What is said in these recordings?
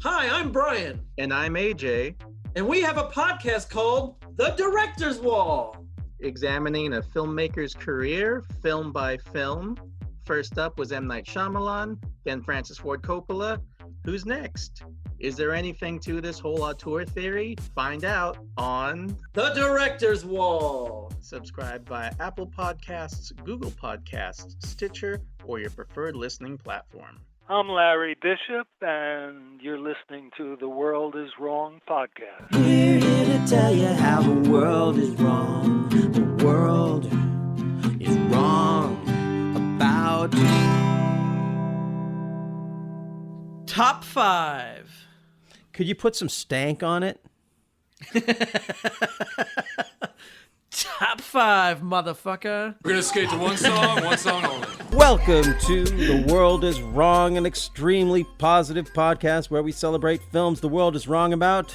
Hi, I'm Bryan. And I'm AJ. And we have a podcast called The Director's Wall, examining a filmmaker's career, film by film. First up was M. Night Shyamalan, then Francis Ford Coppola. Who's next? Is there anything to this whole auteur theory? Find out on The Director's Wall. Subscribe via Apple Podcasts, Google Podcasts, Stitcher, or your preferred listening platform. I'm Larry Bishop, and you're listening to the World is Wrong podcast. We're here to tell you how the world is wrong. The world is wrong about Top 5. Could you put some stank on it? Top 5, motherfucker. We're gonna skate to one song only. Welcome to The World is Wrong, an extremely positive podcast where we celebrate films the world is wrong about.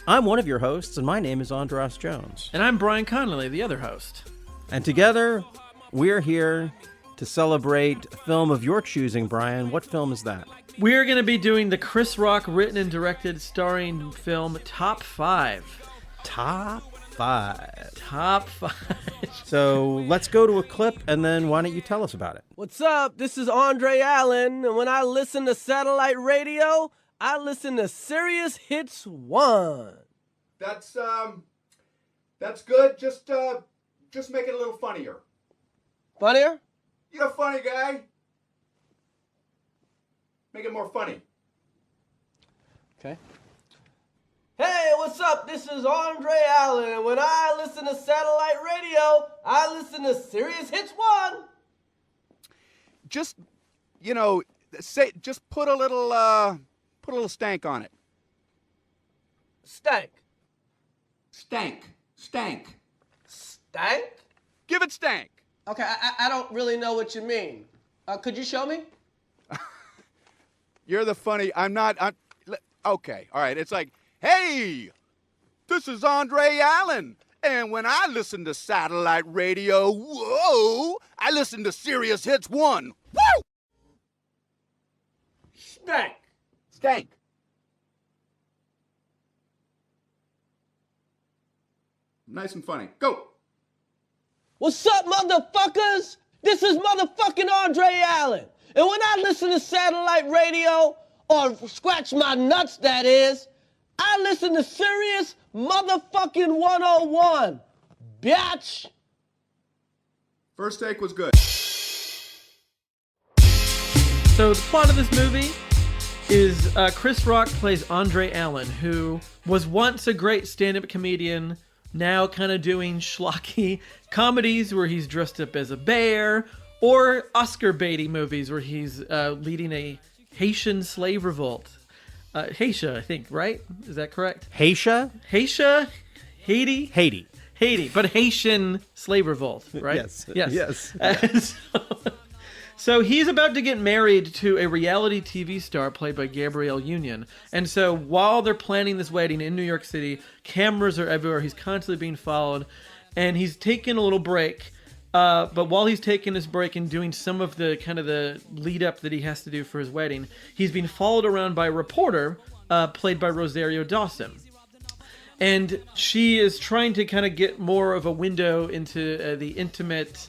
I'm one of your hosts, and my name is Andras Jones. And I'm Bryan Connolly, the other host. And together, we're here to celebrate a film of your choosing, Bryan. What film is that? We're going to be doing the Chris Rock written and directed starring film Top 5. Top 5. Top 5. So let's go to a clip, and then why don't you tell us about it? What's up? This is Andre Allen, and when I listen to satellite radio, I listen to Sirius Hits 1. That's good. Just make it a little funnier. Funnier? You're a funny guy. Make it more funny. Okay. Hey, what's up? This is Andre Allen, and when I listen to satellite radio, I listen to Sirius Hits 1. Just, just put a little stank on it. Stank. Stank. Stank? Give it stank. Okay, I don't really know what you mean. Could you show me? You're the funny. Okay, all right. It's like, hey, this is Andre Allen, and when I listen to satellite radio, whoa, I listen to Sirius Hits 1. Woo! Stank. Nice and funny. Go. What's up, motherfuckers? This is motherfucking Andre Allen. And when I listen to satellite radio, or scratch my nuts, that is, I listen to Sirius motherfucking 101. Biatch. First take was good. So the plot of this movie is Chris Rock plays Andre Allen, who was once a great stand-up comedian, now kind of doing schlocky comedies where he's dressed up as a bear, or Oscar baity movies where he's leading a Haitian slave revolt. Haitian, I think, right? Is that correct? Haitian? Haiti, but Haitian slave revolt, right? Yes. So he's about to get married to a reality TV star played by Gabrielle Union. And so while they're planning this wedding in New York City, cameras are everywhere. He's constantly being followed. And he's taking a little break. But while he's taking this break and doing some of the kind of the lead up that he has to do for his wedding, he's being followed around by a reporter played by Rosario Dawson. And she is trying to kind of get more of a window into the intimate,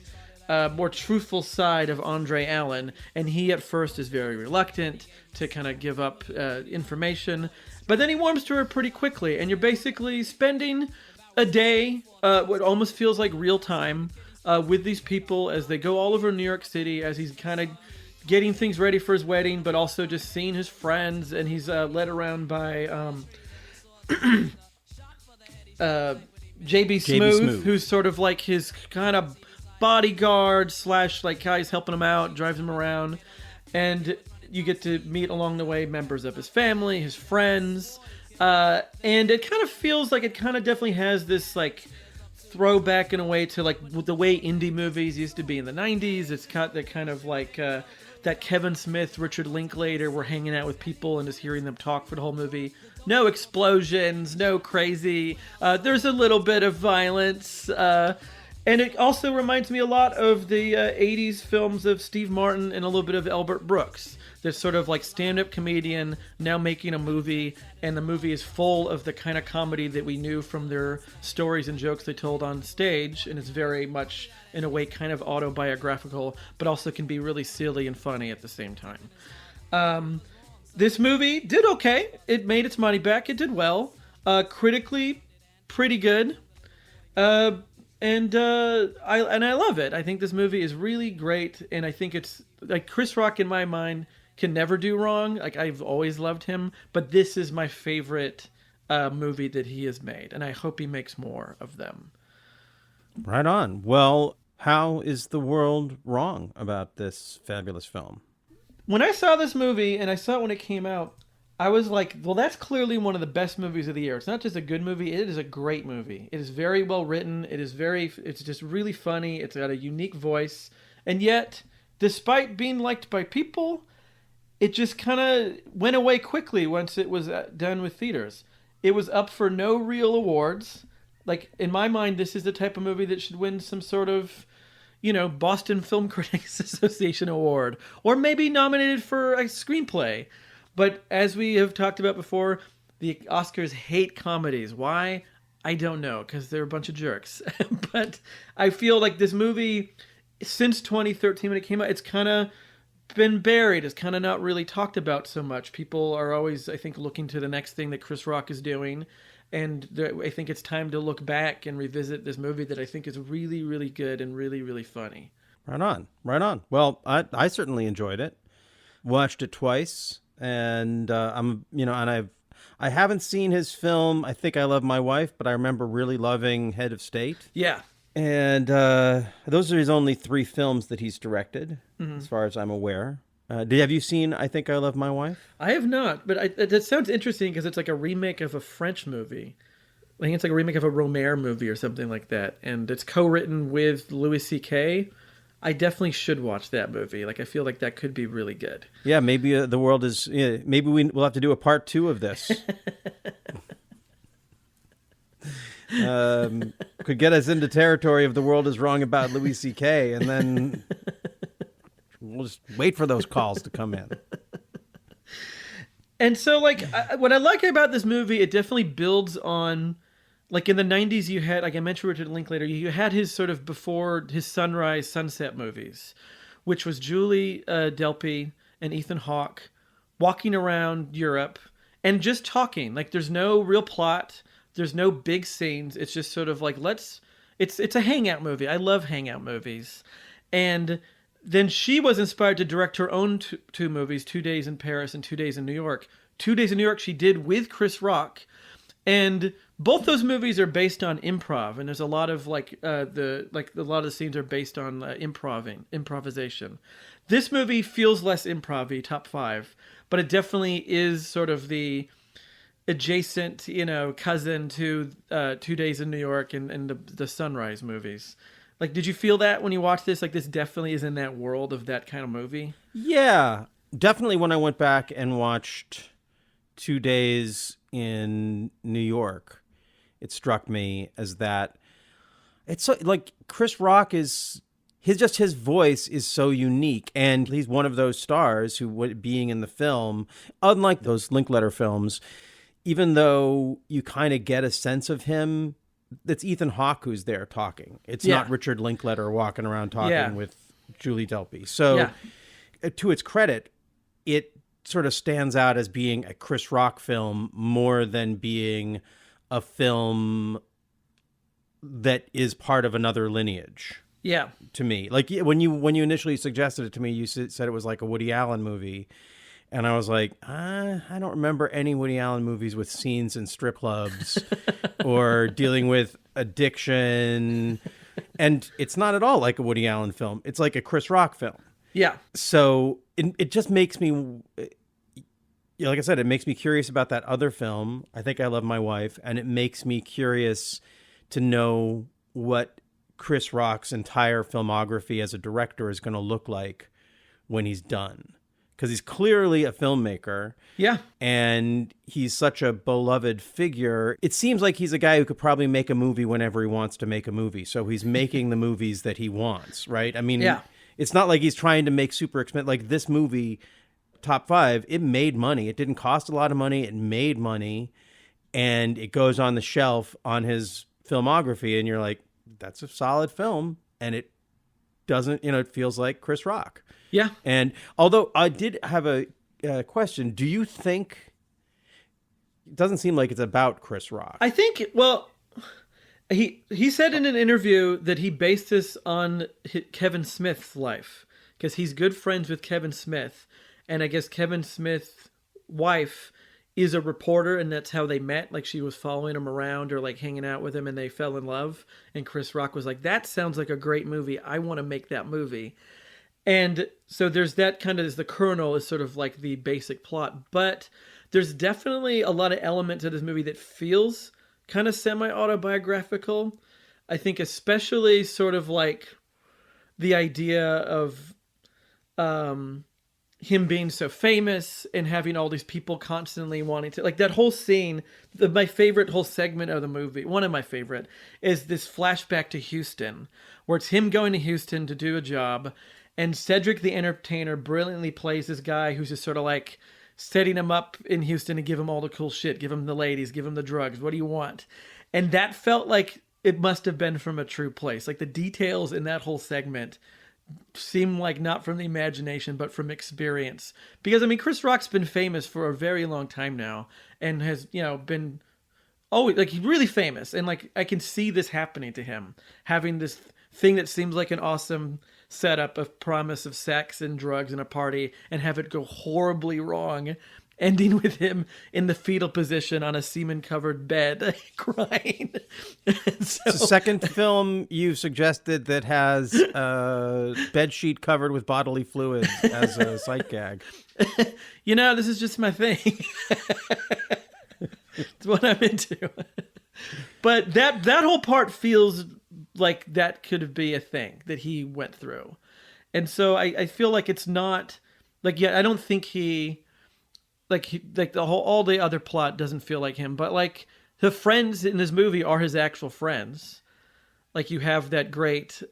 more truthful side of Andre Allen. And he at first is very reluctant to kind of give up information. But then he warms to her pretty quickly. And you're basically spending a day, what almost feels like real time, with these people as they go all over New York City, as he's kind of getting things ready for his wedding, but also just seeing his friends. And he's led around by JB Smoove, who's sort of like his kind of bodyguard / like guys helping him out, drives him around. And you get to meet along the way members of his family, his friends. And it kind of feels like it kind of definitely has this like throwback in a way to like the way indie movies used to be in the 90s. It's got that kind of like that Kevin Smith, Richard Linklater were hanging out with people and just hearing them talk for the whole movie. No explosions, no crazy. There's a little bit of violence. And it also reminds me a lot of the 80s films of Steve Martin and a little bit of Albert Brooks. This sort of like stand-up comedian now making a movie, and the movie is full of the kind of comedy that we knew from their stories and jokes they told on stage, and it's very much, in a way, kind of autobiographical, but also can be really silly and funny at the same time. This movie did okay. It made its money back. It did well. Critically, pretty good. And I love it. I think this movie is really great, and I think it's like Chris Rock in my mind can never do wrong. Like I've always loved him, but this is my favorite movie that he has made, and I hope he makes more of them. Right on. Well, how is the world wrong about this fabulous film? When I saw this movie, and I saw it when it came out, I was like, well, that's clearly one of the best movies of the year. It's not just a good movie, it is a great movie. It is very well written. It's just really funny. It's got a unique voice. And yet, despite being liked by people, it just kind of went away quickly once it was done with theaters. It was up for no real awards. Like, in my mind, this is the type of movie that should win some sort of, Boston Film Critics Association award. Or maybe nominated for a screenplay. But as we have talked about before, the Oscars hate comedies. Why? I don't know, because they're a bunch of jerks. But I feel like this movie, since 2013 when it came out, it's kind of been buried. It's kind of not really talked about so much. People are always, I think, looking to the next thing that Chris Rock is doing. And I think it's time to look back and revisit this movie that I think is really, really good and really, really funny. Right on. Right on. Well, I certainly enjoyed it. Watched it twice. And I haven't seen his film, I Think I Love My Wife, but I remember really loving Head of State. Yeah. And those are his only 3 films that he's directed, as far as I'm aware. Have you seen I Think I Love My Wife? I have not, but that sounds interesting because it's like a remake of a French movie. I think it's like a remake of a Romer movie or something like that. And it's co-written with Louis C.K., I definitely should watch that movie. Like, I feel like that could be really good. Yeah, maybe the world is... maybe we'll have to do a part 2 of this. Could get us into territory of the world is wrong about Louis C.K., and then we'll just wait for those calls to come in. And so, like, what I like about this movie, it definitely builds on... Like in the 90s, you had, like I mentioned Richard Linklater, you had his sort of before his sunrise, sunset movies, which was Julie Delpy and Ethan Hawke walking around Europe and just talking. Like there's no real plot. There's no big scenes. It's just sort of like, it's a hangout movie. I love hangout movies. And then she was inspired to direct her own two movies, 2 Days in Paris and 2 Days in New York. 2 Days in New York she did with Chris Rock. And both those movies are based on improv, and there's a lot of a lot of the scenes are based on improvisation. This movie feels less improv-y, top 5, but it definitely is sort of the adjacent, cousin to 2 Days in New York and the Sunrise movies. Like, did you feel that when you watched this? Like, this definitely is in that world of that kind of movie. Yeah, definitely. When I went back and watched 2 Days in New York, it struck me as that it's so, like Chris Rock is his voice is so unique, and he's one of those stars who, being in the film, unlike those Linklater films, even though you kind of get a sense of him, it's Ethan Hawke who's there talking. It's not Richard Linklater walking around talking with Julie Delpy. So to its credit, it sort of stands out as being a Chris Rock film more than being a film that is part of another lineage. Yeah. To me. Like when you initially suggested it to me, you said it was like a Woody Allen movie. And I was like, I don't remember any Woody Allen movies with scenes in strip clubs or dealing with addiction. And it's not at all like a Woody Allen film. It's like a Chris Rock film. Yeah. So it just makes me, like I said, it makes me curious about that other film, I Think I Love My Wife, and it makes me curious to know what Chris Rock's entire filmography as a director is going to look like when he's done. because he's clearly a filmmaker. Yeah. And he's such a beloved figure. It seems like he's a guy who could probably make a movie whenever he wants to make a movie. So he's making the movies that he wants, right? I mean, it's not like he's trying to make super expensive. Like this movie, Top 5, it made money. It didn't cost a lot of money. It made money. And it goes on the shelf on his filmography. And you're like, that's a solid film. And it doesn't, it feels like Chris Rock. Yeah. And although I did have a question, do you think it doesn't seem like it's about Chris Rock? I think, well, he said in an interview that he based this on Kevin Smith's life because he's good friends with Kevin Smith. And I guess Kevin Smith's wife is a reporter, and that's how they met. Like, she was following him around or like hanging out with him, and they fell in love. And Chris Rock was like, that sounds like a great movie. I want to make that movie. And so there's that kind of, as the kernel is sort of like the basic plot. But there's definitely a lot of elements of this movie that feels kind of semi-autobiographical. I think especially sort of like the idea of him being so famous and having all these people constantly wanting to, like that whole scene, my favorite whole segment of the movie, one of my favorite, is this flashback to Houston, where it's him going to Houston to do a job, and Cedric the entertainer brilliantly plays this guy who's just sort of like setting him up in Houston to give him all the cool shit, give him the ladies, give him the drugs, what do you want? And that felt like it must have been from a true place. Like the details in that whole segment seem like not from the imagination, but from experience. Because, I mean, Chris Rock's been famous for a very long time now and has, been always, like, he's really famous. And, like, I can see this happening to him, having this thing that seems like an awesome setup of promise of sex and drugs and a party and have it go horribly wrong, ending with him in the fetal position on a semen-covered bed, crying. It's the second film you've suggested that has a bedsheet covered with bodily fluids as a sight gag. This is just my thing. It's what I'm into. But that whole part feels like that could be a thing that he went through. And so I feel like it's not, like, I don't think he... all the other plot doesn't feel like him, but like the friends in this movie are his actual friends. Like you have that great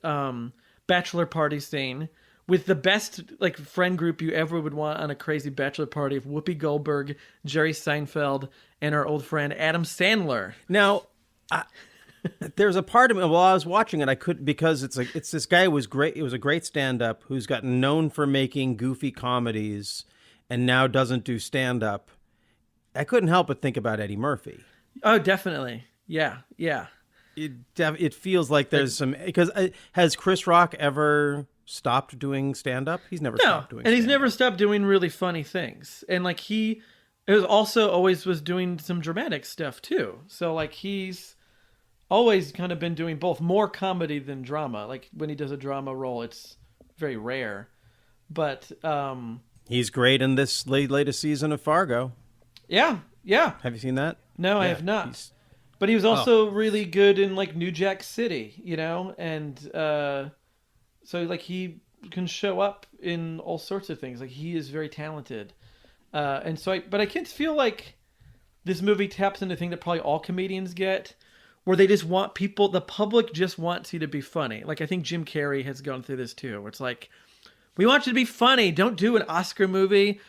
bachelor party scene with the best like friend group you ever would want on a crazy bachelor party of Whoopi Goldberg, Jerry Seinfeld, and our old friend Adam Sandler. Now, there's a part of me while I was watching it, I couldn't, because it's this guy who was great. It was a great stand-up who's gotten known for making goofy comedies and now doesn't do stand-up. I couldn't help but think about Eddie Murphy. Oh, definitely. Yeah. It feels like there's some... Because has Chris Rock ever stopped doing stand-up? He's never stopped doing stand-up. And he's never stopped doing really funny things. And like it was also always was doing some dramatic stuff too. So like he's always kind of been doing both, more comedy than drama. Like when he does a drama role, it's very rare. But... he's great in this latest season of Fargo. Yeah. Have you seen that? No, I have not. But he was also really good in like New Jack City, and so like he can show up in all sorts of things. Like he is very talented, and so but I can't feel like this movie taps into a thing that probably all comedians get, where they just want the public just wants you to be funny. Like I think Jim Carrey has gone through this too, where it's like, we want you to be funny. Don't do an Oscar movie.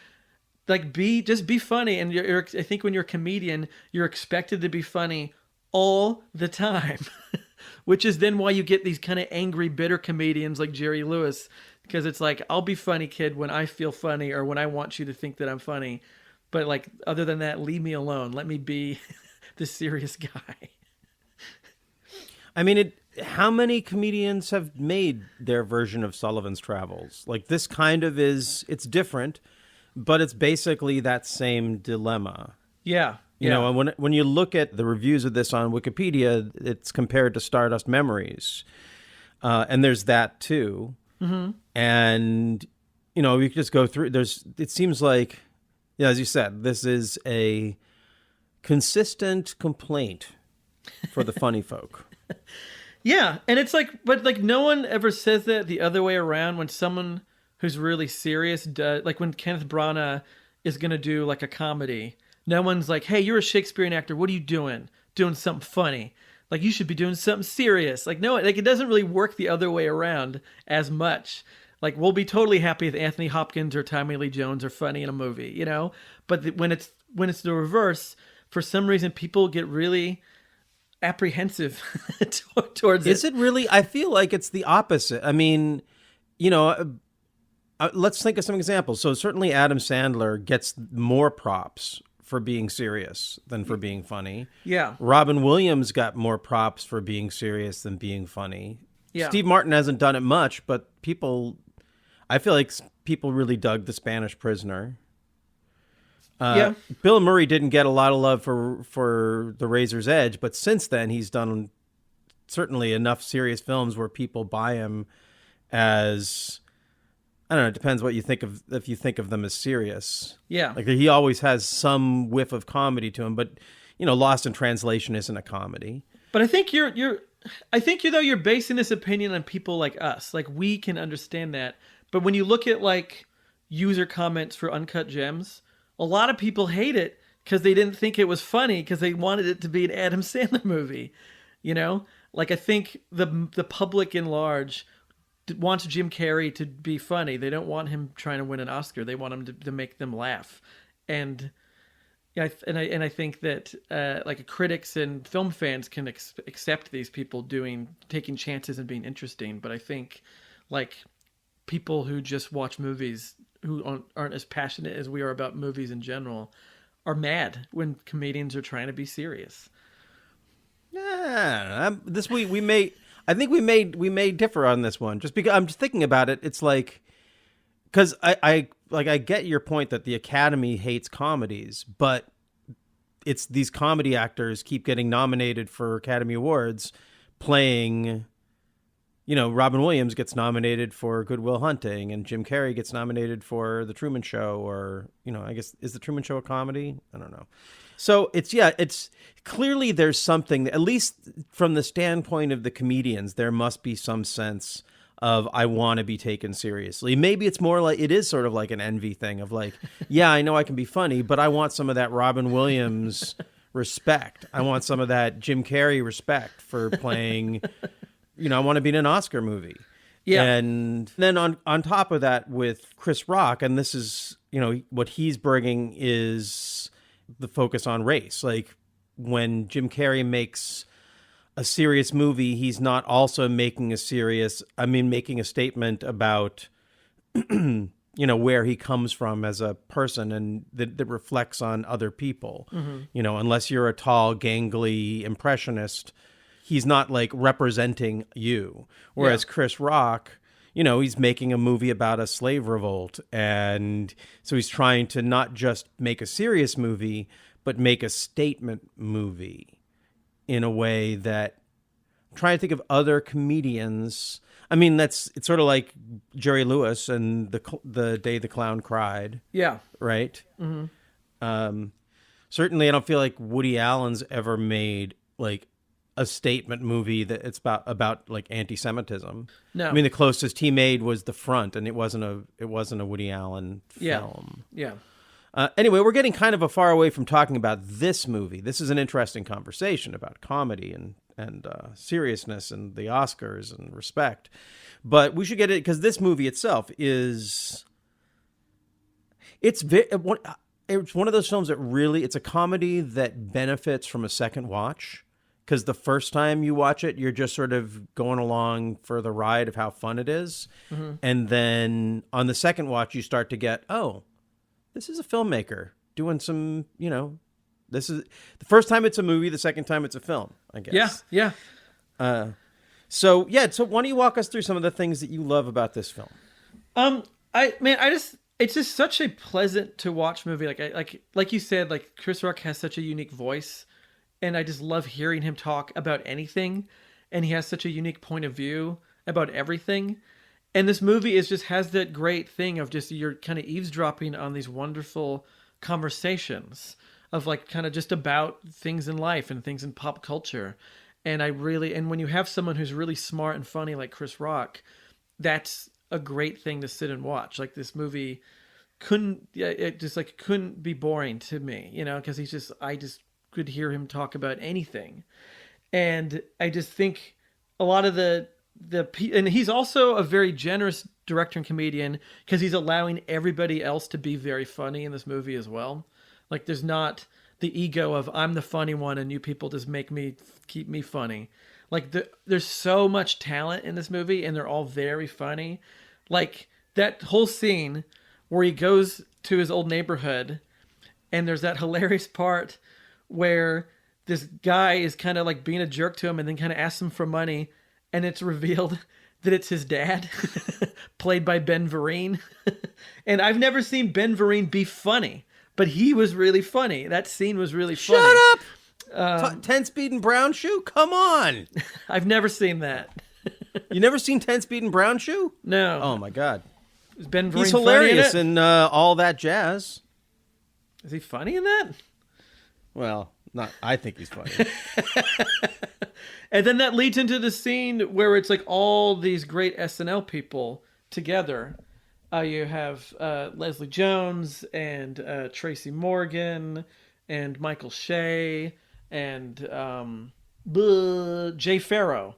Like just be funny. And I think when you're a comedian, you're expected to be funny all the time, which is then why you get these kind of angry, bitter comedians like Jerry Lewis, because it's like, I'll be funny, kid, when I feel funny or when I want you to think that I'm funny. But like, other than that, leave me alone. Let me be the serious guy. I mean, how many comedians have made their version of Sullivan's Travels? Like this kind of it's different, but it's basically that same dilemma. Yeah. You know, and when you look at the reviews of this on Wikipedia, it's compared to Stardust Memories. And there's that too. Mm-hmm. And, we could just go through, it seems like, as you said, this is a consistent complaint for the funny folk. Yeah, and it's like, but like no one ever says that the other way around when someone who's really serious, like when Kenneth Branagh is going to do like a comedy, no one's like, hey, you're a Shakespearean actor. What are you doing? Doing something funny. Like, you should be doing something serious. Like, no, like it doesn't really work the other way around as much. Like, we'll be totally happy if Anthony Hopkins or Tommy Lee Jones are funny in a movie, you know? But when it's the reverse, for some reason, people get really apprehensive towards it. Is it really? I feel like it's the opposite. I mean, you know, let's think of some examples. So certainly Adam Sandler gets more props for being serious than for being funny. Yeah. Robin Williams got more props for being serious than being funny. Yeah. Steve Martin hasn't done it much, but I feel like people really dug The Spanish Prisoner. Bill Murray didn't get a lot of love for The Razor's Edge, but since then he's done certainly enough serious films where people buy him as, I don't know, it depends what you think of, if you think of them as serious. Yeah. Like he always has some whiff of comedy to him, but you know, Lost in Translation isn't a comedy. But I think you're basing this opinion on people like us. Like, we can understand that. But when you look at like user comments for Uncut Gems, a lot of people hate it because they didn't think it was funny because they wanted it to be an Adam Sandler movie. You know, like I think the public in large wants Jim Carrey to be funny. They don't want him trying to win an Oscar. They want him to make them laugh. And yeah, I think that like critics and film fans can accept these people taking chances and being interesting. But I think like people who just watch movies, who aren't as passionate as we are about movies in general, are mad when comedians are trying to be serious. Yeah, we may differ on this one, just because I'm just thinking about it. It's like, because I get your point that the Academy hates comedies, but it's these comedy actors keep getting nominated for Academy Awards playing. You know, Robin Williams gets nominated for Good Will Hunting, and Jim Carrey gets nominated for The Truman Show, or, you know, I guess, is The Truman Show a comedy? I don't know. So it's clearly there's something, at least from the standpoint of the comedians, there must be some sense of, I want to be taken seriously. Maybe it's more like, it is sort of like an envy thing of like, yeah, I know I can be funny, but I want some of that Robin Williams respect. I want some of that Jim Carrey respect for playing... You know, I want to be in an Oscar movie. Yeah. And then on top of that with Chris Rock, and this is, you know, what he's bringing is the focus on race. Like when Jim Carrey makes a serious movie, he's not also making a statement about, you know, where he comes from as a person, and that reflects on other people. Mm-hmm. You know, unless you're a tall, gangly impressionist, he's not like representing you. Whereas Chris Rock, you know, he's making a movie about a slave revolt. And so he's trying to not just make a serious movie, but make a statement movie in a way that, I'm trying to think of other comedians. I mean, it's sort of like Jerry Lewis and the Day the Clown Cried. Yeah. Right? Mm-hmm. Certainly I don't feel like Woody Allen's ever made like a statement movie that it's about like anti-Semitism. No, I mean the closest he made was The Front, and it wasn't a Woody Allen film. Yeah. Anyway, we're getting kind of far away from talking about this movie. This is an interesting conversation about comedy and seriousness and the Oscars and respect, but we should get it because this movie itself it's one of those films that really, it's a comedy that benefits from a second watch. Because the first time you watch it, you're just sort of going along for the ride of how fun it is. Mm-hmm. And then on the second watch, you start to get, oh, this is a filmmaker doing some, you know, this is the first time it's a movie, the second time it's a film, I guess. Yeah, yeah. So why don't you walk us through some of the things that you love about this film? It's just such a pleasant to watch movie. Like you said, like Chris Rock has such a unique voice. And I just love hearing him talk about anything. And he has such a unique point of view about everything. And this movie has that great thing of just, you're kind of eavesdropping on these wonderful conversations of like kind of just about things in life and things in pop culture. And when you have someone who's really smart and funny like Chris Rock, that's a great thing to sit and watch. Like this movie couldn't be boring to me, because I just could hear him talk about anything. And I just think a lot of and he's also a very generous director and comedian because he's allowing everybody else to be very funny in this movie as well. Like there's not the ego of I'm the funny one and you people just keep me funny. Like there's so much talent in this movie and they're all very funny. Like that whole scene where he goes to his old neighborhood and there's that hilarious part where this guy is kind of like being a jerk to him and then kind of asks him for money, and it's revealed that it's his dad, played by Ben Vereen. And I've never seen Ben Vereen be funny, but he was really funny. That scene was really funny. Shut up! 10 Speed and Brown Shoe? Come on! I've never seen that. You never seen 10 Speed and Brown Shoe? No. Oh my God. Is Ben Vereen He's hilarious funny in All That Jazz. Is he funny in that? Well, I think he's funny. And then that leads into the scene where it's like all these great SNL people together. You have Leslie Jones and Tracy Morgan and Michael Shea and Jay Pharoah.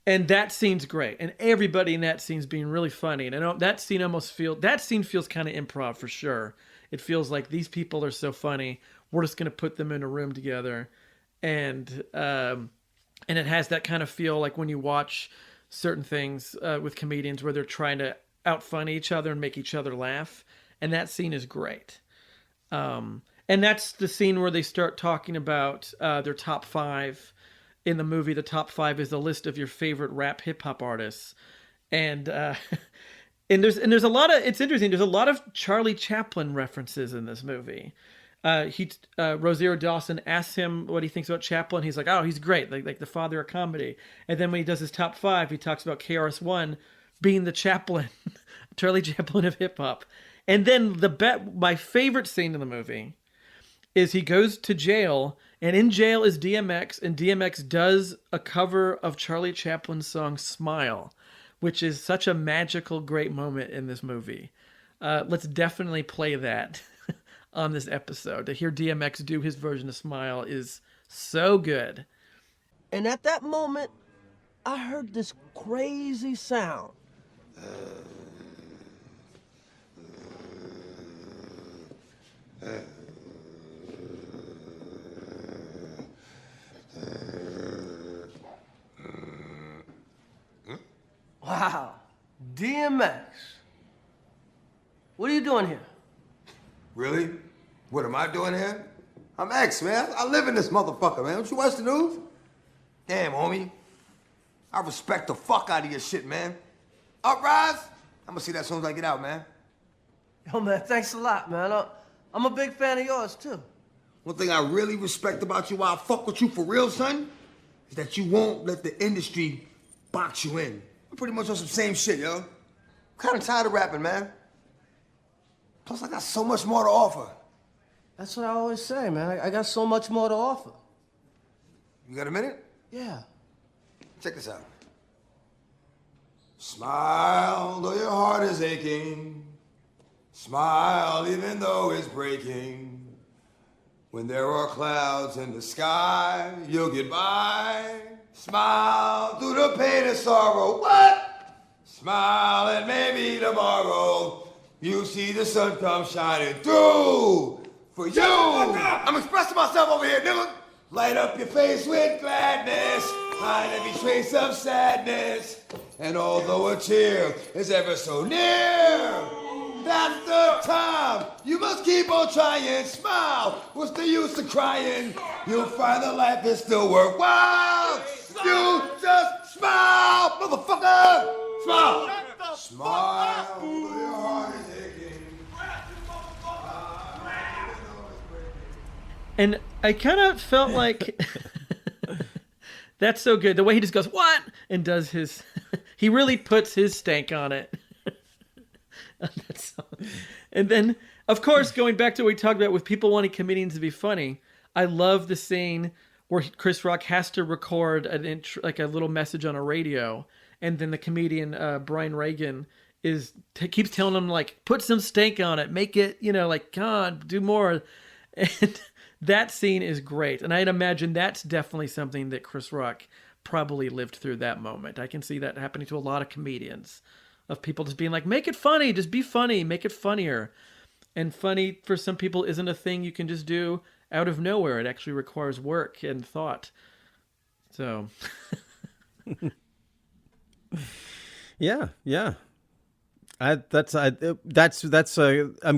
And that scene's great. And everybody in that scene's being really funny. And I know that scene feels kind of improv for sure. It feels like these people are so funny. We're just going to put them in a room together. And it has that kind of feel like when you watch certain things with comedians where they're trying to out-funny each other and make each other laugh. And that scene is great. And that's the scene where they start talking about their top 5. In the movie, the top 5 is a list of your favorite rap hip hop artists. And there's a lot of, it's interesting. There's a lot of Charlie Chaplin references in this movie. Rosario Dawson asks him what he thinks about Chaplin. He's like, oh, he's great. Like the father of comedy. And then when he does his top 5, he talks about KRS-One being the Chaplin, Charlie Chaplin of hip hop. And then my favorite scene in the movie is he goes to jail, and in jail is DMX, and DMX does a cover of Charlie Chaplin's song Smile, which is such a magical, great moment in this movie. Let's definitely play that on this episode. To hear DMX do his version of Smile is so good. And at that moment, I heard this crazy sound. Wow, DMX. What are you doing here? Really? What am I doing here? I'm X, man. I live in this motherfucker, man. Don't you watch the news? Damn, homie. I respect the fuck out of your shit, man. Uprise? I'm gonna see that as soon as I get out, man. Yo, man, thanks a lot, man. I'm a big fan of yours, too. One thing I really respect about you, why I fuck with you for real, son, is that you won't let the industry box you in. We're pretty much on some same shit, yo. I'm kinda tired of rapping, man. Plus, I got so much more to offer. That's what I always say, man. I got so much more to offer. You got a minute? Yeah. Check this out. Smile, though your heart is aching. Smile, even though it's breaking. When there are clouds in the sky, you'll get by. Smile through the pain and sorrow. What? Smile and maybe tomorrow you see the sun come shining through for you. I'm expressing myself over here, nigga. Light up your face with gladness, hide every trace of sadness. And although a tear is ever so near, that's the time. You must keep on trying. Smile. What's the use of crying? You'll find that life is still worthwhile. You just smile, motherfucker. Smile. Smile. Your heart is aching. And I kind of felt like that's so good. The way he just goes, what? And does his, he really puts his stank on it. On that song. And then, of course, going back to what we talked about with people wanting comedians to be funny, I love the scene where Chris Rock has to record like a little message on a radio. And then the comedian, Brian Regan, keeps telling him like, put some steak on it, make it, like, God, do more. And that scene is great. And I'd imagine that's definitely something that Chris Rock probably lived through that moment. I can see that happening to a lot of comedians, of people just being like, make it funny, just be funny, make it funnier. And funny for some people isn't a thing you can just do out of nowhere. It actually requires work and thought. So yeah. I'm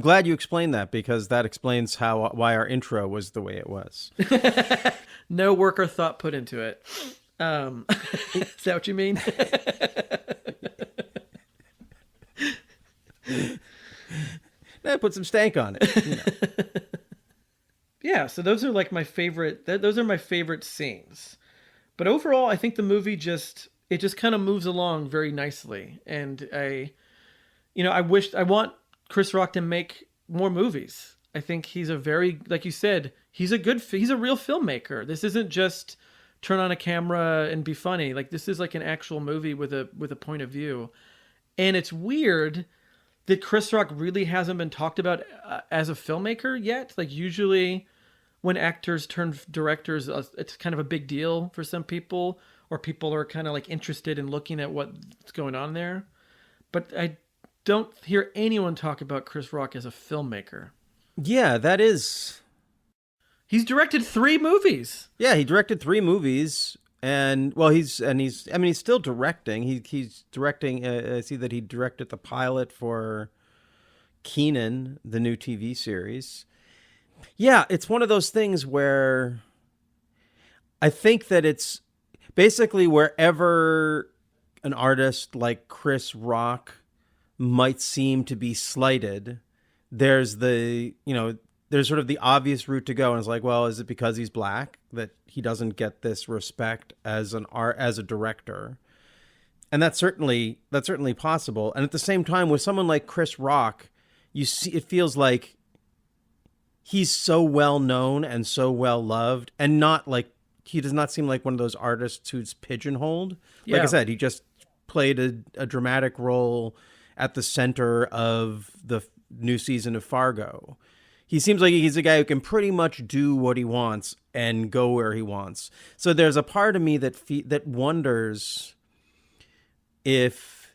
glad you explained that, because that explains why our intro was the way it was. No work or thought put into it. Is that what you mean? Put some stank on it. Yeah, so those are like my favorite. Those are my favorite scenes. But overall, I think the movie just kind of moves along very nicely, and I want Chris Rock to make more movies. I think he's like you said, he's a real filmmaker. This isn't just turn on a camera and be funny. Like, this is like an actual movie with a point of view. And it's weird that Chris Rock really hasn't been talked about as a filmmaker yet. Like, usually when actors turn directors, it's kind of a big deal for some people, or people are kind of like interested in looking at what's going on there. But I don't hear anyone talk about Chris Rock as a filmmaker. Yeah, that is. He's directed 3 movies. Yeah, he directed 3 movies, and he's still directing. He's directing. I see that he directed the pilot for Kenan, the new TV series. Yeah, it's one of those things where I think that it's basically wherever an artist like Chris Rock might seem to be slighted, there's sort of the obvious route to go, and it's like, well, is it because he's black that he doesn't get this respect as a director? And that's certainly possible. And at the same time, with someone like Chris Rock, you see, it feels like he's so well known and so well loved, and not like, he does not seem like one of those artists who's pigeonholed. Like I said, he just played a dramatic role at the center of the new season of Fargo. He seems like he's a guy who can pretty much do what he wants and go where he wants. So there's a part of me that wonders if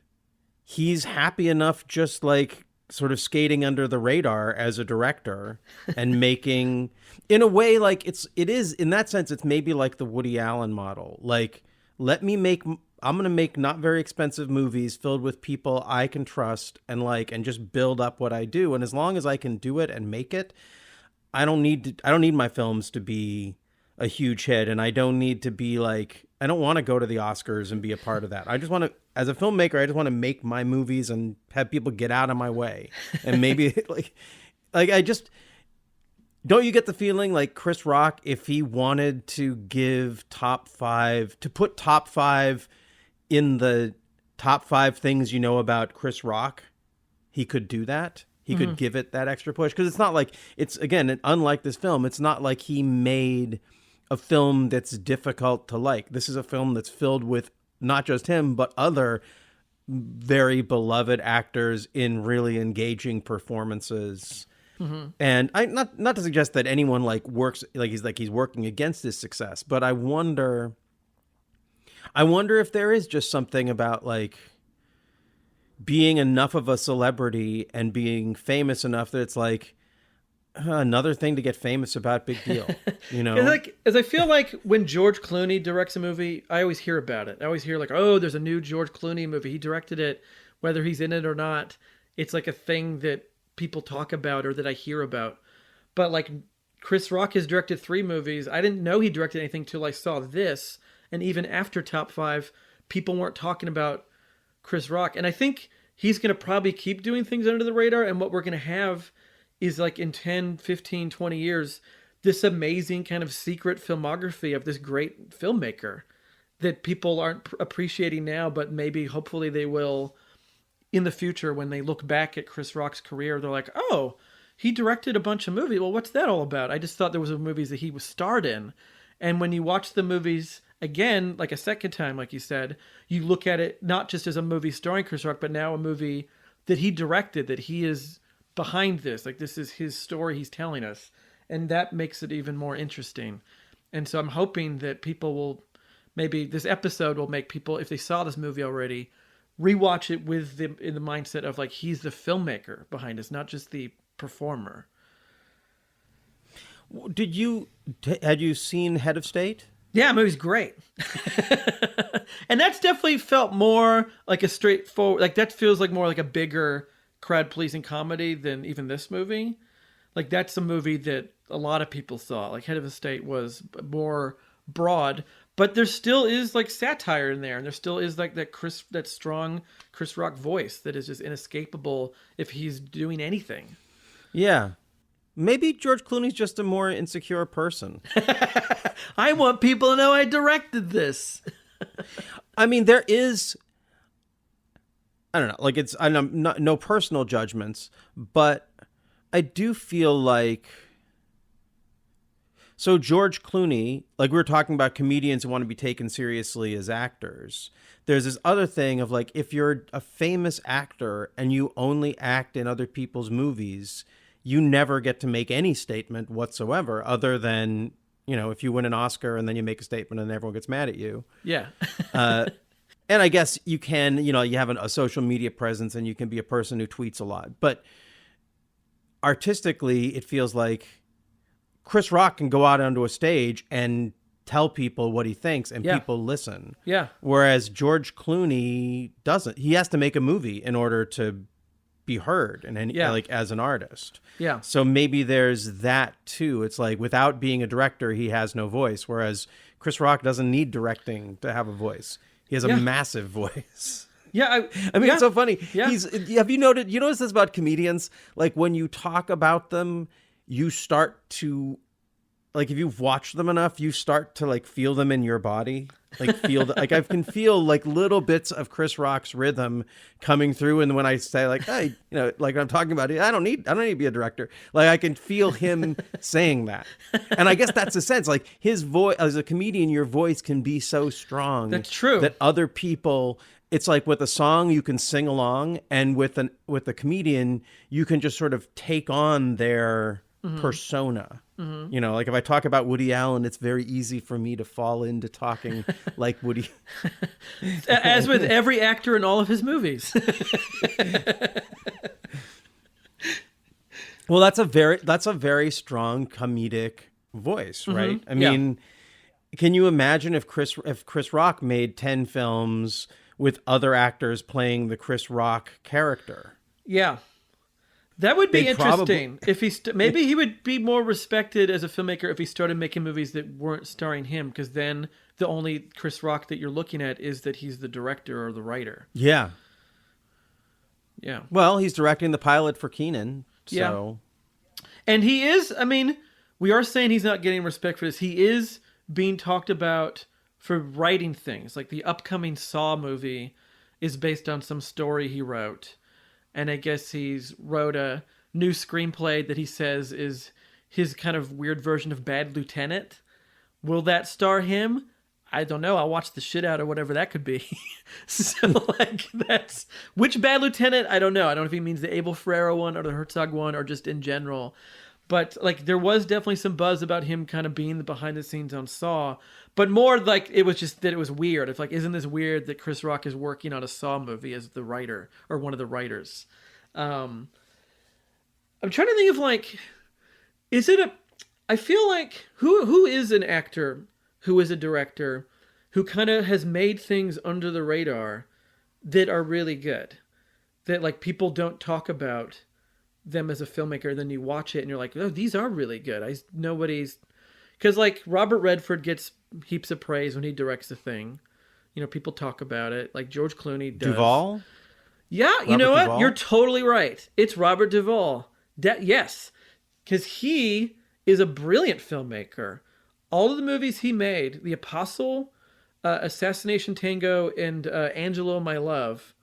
he's happy enough just like sort of skating under the radar as a director and making, in a way, like it is in that sense, it's maybe like the Woody Allen model. Like, I'm going to make not very expensive movies filled with people I can trust and just build up what I do. And as long as I can do it and make it, I don't need my films to be a huge hit. And I don't need to be like, I don't want to go to the Oscars and be a part of that. I just want to, as a filmmaker, I just want to make my movies and have people get out of my way. And maybe I just, don't you get the feeling like Chris Rock, if he wanted to put top 5 in the top 5 things you know about Chris Rock, he could do that. He could give it that extra push. Because it's not like, it's, again, unlike this film, it's not like he made a film that's difficult to like. This is a film that's filled with not just him, but other very beloved actors in really engaging performances. And I not to suggest that anyone works he's working against his success, but I wonder if there is just something about being enough of a celebrity and being famous enough that it's like another thing to get famous about, big deal, you know? As I feel like when George Clooney directs a movie, I always hear about it. I always hear oh, there's a new George Clooney movie. He directed it, whether he's in it or not. It's like a thing that people talk about or that I hear about. But Chris Rock has directed 3 movies. I didn't know he directed anything till I saw this. And even after Top 5, people weren't talking about Chris Rock. And I think he's going to probably keep doing things under the radar. And what we're going to have is in 10, 15, 20 years, this amazing kind of secret filmography of this great filmmaker that people aren't appreciating now, but maybe hopefully they will in the future when they look back at Chris Rock's career. They're like, oh, he directed a bunch of movies. Well, what's that all about? I just thought there was movies that he was starred in. And when you watch the movies again, a second time, like you said, you look at it not just as a movie starring Chris Rock, but now a movie that he directed, that he is behind this. Like, this is his story he's telling us. And that makes it even more interesting. And so I'm hoping that people will, maybe this episode will make people, if they saw this movie already, rewatch it in the mindset of like, he's the filmmaker behind this, not just the performer. Had you seen Head of State? Yeah, the movie's great. And that's definitely felt more like a straightforward, like that feels like more like a bigger crowd pleasing comedy than even this movie. Like, that's a movie that a lot of people saw. Like, Head of State was more broad, but there still is like satire in there, and there still is like that strong Chris Rock voice that is just inescapable if he's doing anything. Yeah. Maybe George Clooney's just a more insecure person. I want people to know I directed this. I mean, there is, I don't know, like I'm not, no personal judgments, but I do feel like, so George Clooney, like we were talking about comedians who want to be taken seriously as actors. There's this other thing of like, if you're a famous actor and you only act in other people's movies, you never get to make any statement whatsoever other than, you know, if you win an Oscar and then you make a statement and everyone gets mad at you. Yeah. And I guess you can, you know, you have a social media presence and you can be a person who tweets a lot. But artistically, it feels like Chris Rock can go out onto a stage and tell people what he thinks and people listen. Yeah. Whereas George Clooney doesn't. He has to make a movie in order to be heard and like as an artist. Yeah. So maybe there's that too. It's like without being a director, he has no voice. Whereas Chris Rock doesn't need directing to have a voice. He has a massive voice. Yeah, I mean, it's so funny. Yeah. Have you noticed this about comedians? Like when you talk about them, you start to, like, if you've watched them enough, you start to like feel them in your body. Like like I can feel like little bits of Chris Rock's rhythm coming through. And when I say like, hey, you know, like I'm talking about it, I don't need to be a director. Like I can feel him saying that. And I guess that's the sense, like his voice as a comedian, your voice can be so strong. That's true. That other people, it's like with a song you can sing along, and with a comedian, you can just sort of take on their persona. You know, like if I talk about Woody Allen, it's very easy for me to fall into talking like Woody. As with every actor in all of his movies. Well, that's a very strong comedic voice, right? I mean, can you imagine if Chris Rock made 10 films with other actors playing the Chris Rock character? Yeah. That would be interesting. If he maybe he would be more respected as a filmmaker if he started making movies that weren't starring him, because then the only Chris Rock that you're looking at is that he's the director or the writer. Yeah. Yeah. Well, he's directing the pilot for Kenan, so. Yeah. And he is, I mean, we are saying he's not getting respect for this. He is being talked about for writing things. Like the upcoming Saw movie is based on some story he wrote. And I guess he's wrote a new screenplay that he says is his kind of weird version of Bad Lieutenant. Will that star him? I don't know. I'll watch the shit out of whatever that could be. So, like, that's... Which Bad Lieutenant? I don't know. I don't know if he means the Abel Ferrara one or the Herzog one or just in general. But, like, there was definitely some buzz about him kind of being the behind-the-scenes on Saw. But more like it was just that it was weird. It's like, isn't this weird that Chris Rock is working on a Saw movie as the writer or one of the writers? I'm trying to think of, like, I feel like, who is an actor who is a director who kind of has made things under the radar that are really good? That, like, people don't talk about them as a filmmaker, then you watch it and you're like, oh, these are really good. Because, like, Robert Redford gets heaps of praise when he directs a thing. You know, people talk about it. Like George Clooney does. Duvall? Yeah, Robert you know what? Duvall? You're totally right. It's Robert Duvall. Yes. Because he is a brilliant filmmaker. All of the movies he made, The Apostle, Assassination Tango, and Angelo, My Love,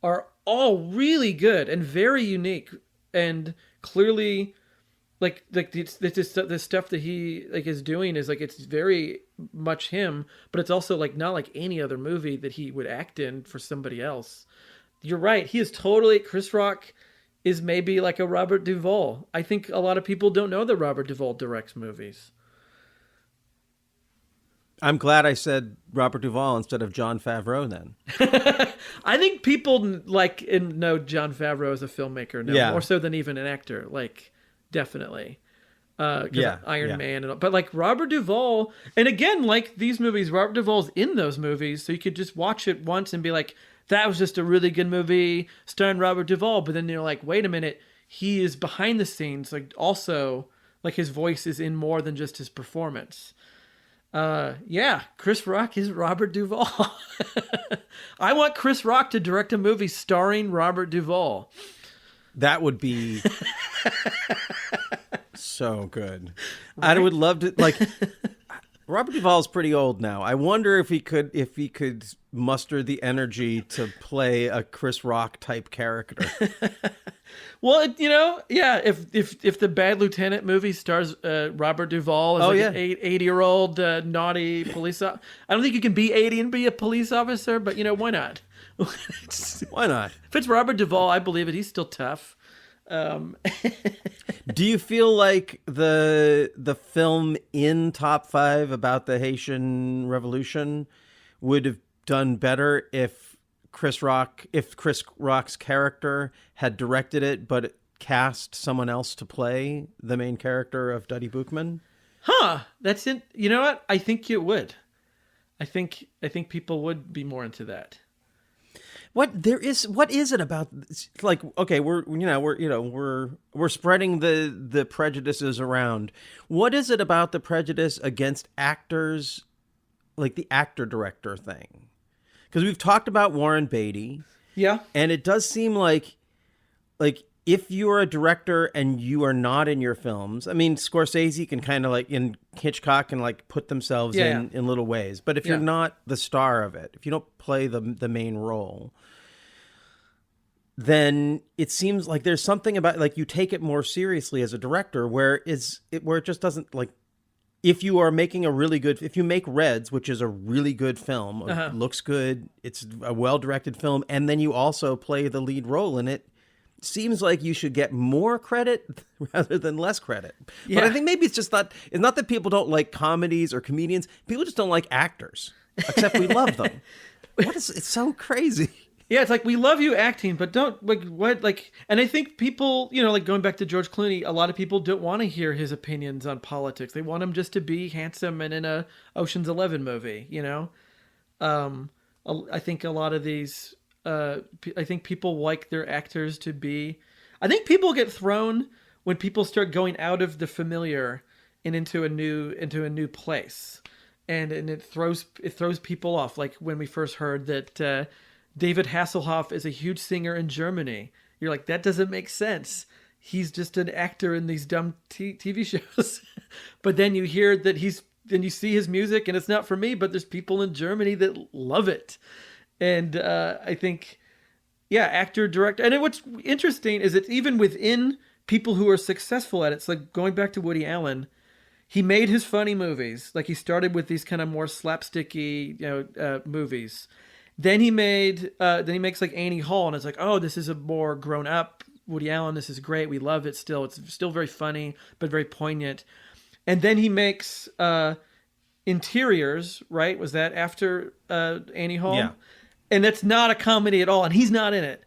are all really good and very unique. And clearly, like the stuff that he like is doing is like, it's very much him, but it's also like not like any other movie that he would act in for somebody else. you're right. He is totally, Chris Rock is maybe like a Robert Duvall. I think a lot of people don't know that Robert Duvall directs movies. I'm glad I said Robert Duvall instead of Jon Favreau then. I think people know Jon Favreau as a filmmaker now, more so than even an actor. Like, definitely. Iron Man and all. But like Robert Duvall, and again, like these movies, Robert Duvall's in those movies, so you could just watch it once and be like, that was just a really good movie starring Robert Duvall. But then you're like, wait a minute, he is behind the scenes, like also like his voice is in more than just his performance. Chris Rock is Robert Duvall. I want Chris Rock to direct a movie starring Robert Duvall. That would be so good. Right? I would love to, like, Robert Duvall's pretty old now. I wonder if he could muster the energy to play a Chris Rock type character. Well, if the Bad Lieutenant movie stars Robert Duvall as an 80-year-old naughty police officer, I don't think you can be 80 and be a police officer, but why not? Why not? If it's Robert Duvall, I believe it. He's still tough. Do you feel like the film in Top 5 about the Haitian Revolution would have done better if Chris Rock's character had directed it, but cast someone else to play the main character of Duddy Bookman? That's it. You know what? I think it would. I think people would be more into that. What is it about, like, okay, we're spreading the prejudices around. What is it about the prejudice against actors, like the actor director thing? Because we've talked about Warren Beatty. Yeah. And it does seem like if you are a director and you are not in your films, I mean, Scorsese can kind of like, in Hitchcock can like put themselves in little ways. But if you're not the star of it, if you don't play the main role, then it seems like there's something about, like, you take it more seriously as a director where it just doesn't, like, if you are making if you make Reds, which is a really good film, it looks good, it's a well-directed film, and then you also play the lead role in it, seems like you should get more credit rather than less credit. But I think maybe it's not that people don't like comedies or comedians. People just don't like actors, except we love them. It's so crazy. Yeah, it's like, we love you acting, but don't, like, what, like, and I think people, like like going back to George Clooney, a lot of people don't want to hear his opinions on politics. They want him just to be handsome and in a Ocean's 11 movie, I think a lot of these, I think people like their actors to be, I think people get thrown when people start going out of the familiar and into a new place. And it throws people off. Like when we first heard that, David Hasselhoff is a huge singer in Germany. You're like, that doesn't make sense. He's just an actor in these dumb TV shows. But then you hear that then you see his music, and it's not for me, but there's people in Germany that love it. And I think, actor, director. And what's interesting is it's even within people who are successful at it. It's like going back to Woody Allen. He made his funny movies. Like, he started with these kind of more slapsticky, movies. Then he makes like Annie Hall, and it's like, oh, this is a more grown up Woody Allen. This is great. We love it still. It's still very funny, but very poignant. And then he makes Interiors, right? Was that after Annie Hall? Yeah. And that's not a comedy at all, and he's not in it.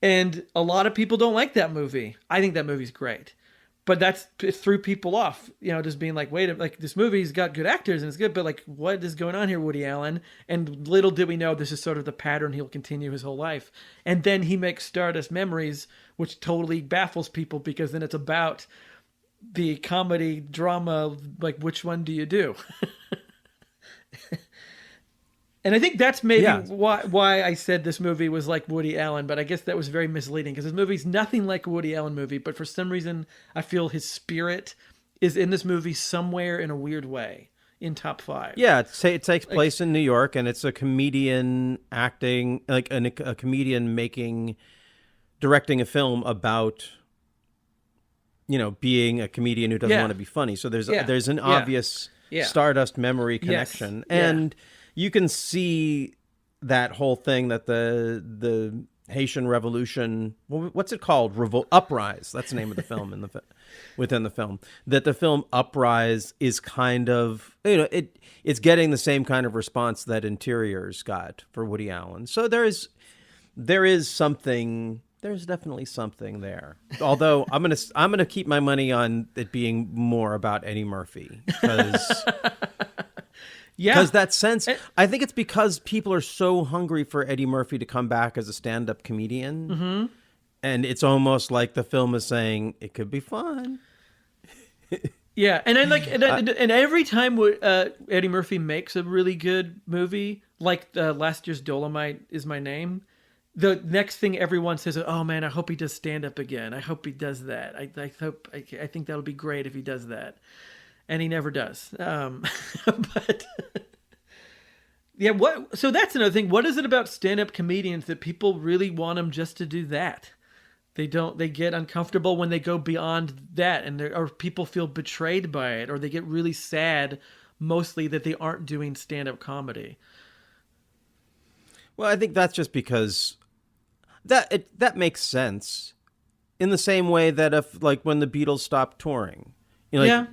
And a lot of people don't like that movie. I think that movie's great. But it threw people off, just being like, wait, like, this movie's got good actors and it's good, but like, what is going on here, Woody Allen? And little did we know this is sort of the pattern he'll continue his whole life. And then he makes Stardust Memories, which totally baffles people, because then it's about the comedy drama, like, which one do you do? And I think that's maybe why I said this movie was like Woody Allen, but I guess that was very misleading, because this movie's nothing like a Woody Allen movie, but for some reason I feel his spirit is in this movie somewhere in a weird way in Top 5. Yeah, it takes place in New York, and it's a comedian acting, like a comedian directing a film about, being a comedian who doesn't want to be funny. So there's an obvious Stardust Memory connection. Yes. And you can see that whole thing that the Haitian Revolution. What's it called? Uprise. That's the name of the film within the film. That the film Uprise is kind of, it's getting the same kind of response that Interiors got for Woody Allen. So there is something. There's definitely something there. Although I'm gonna keep my money on it being more about Eddie Murphy because. Yeah. Because that sense, I think it's because people are so hungry for Eddie Murphy to come back as a stand-up comedian. Mm-hmm. And it's almost like the film is saying, it could be fun. Yeah, and and every time Eddie Murphy makes a really good movie, like last year's Dolomite Is My Name, the next thing everyone says, oh man, I hope he does stand-up again. I hope he does that. I think that'll be great if he does that. And he never does. But yeah, so that's another thing. What is it about stand-up comedians that people really want them just to do that? They get uncomfortable when they go beyond that, or people feel betrayed by it, or they get really sad mostly that they aren't doing stand-up comedy. Well, I think that's just because that makes sense in the same way that if, like, when the Beatles stopped touring, yeah.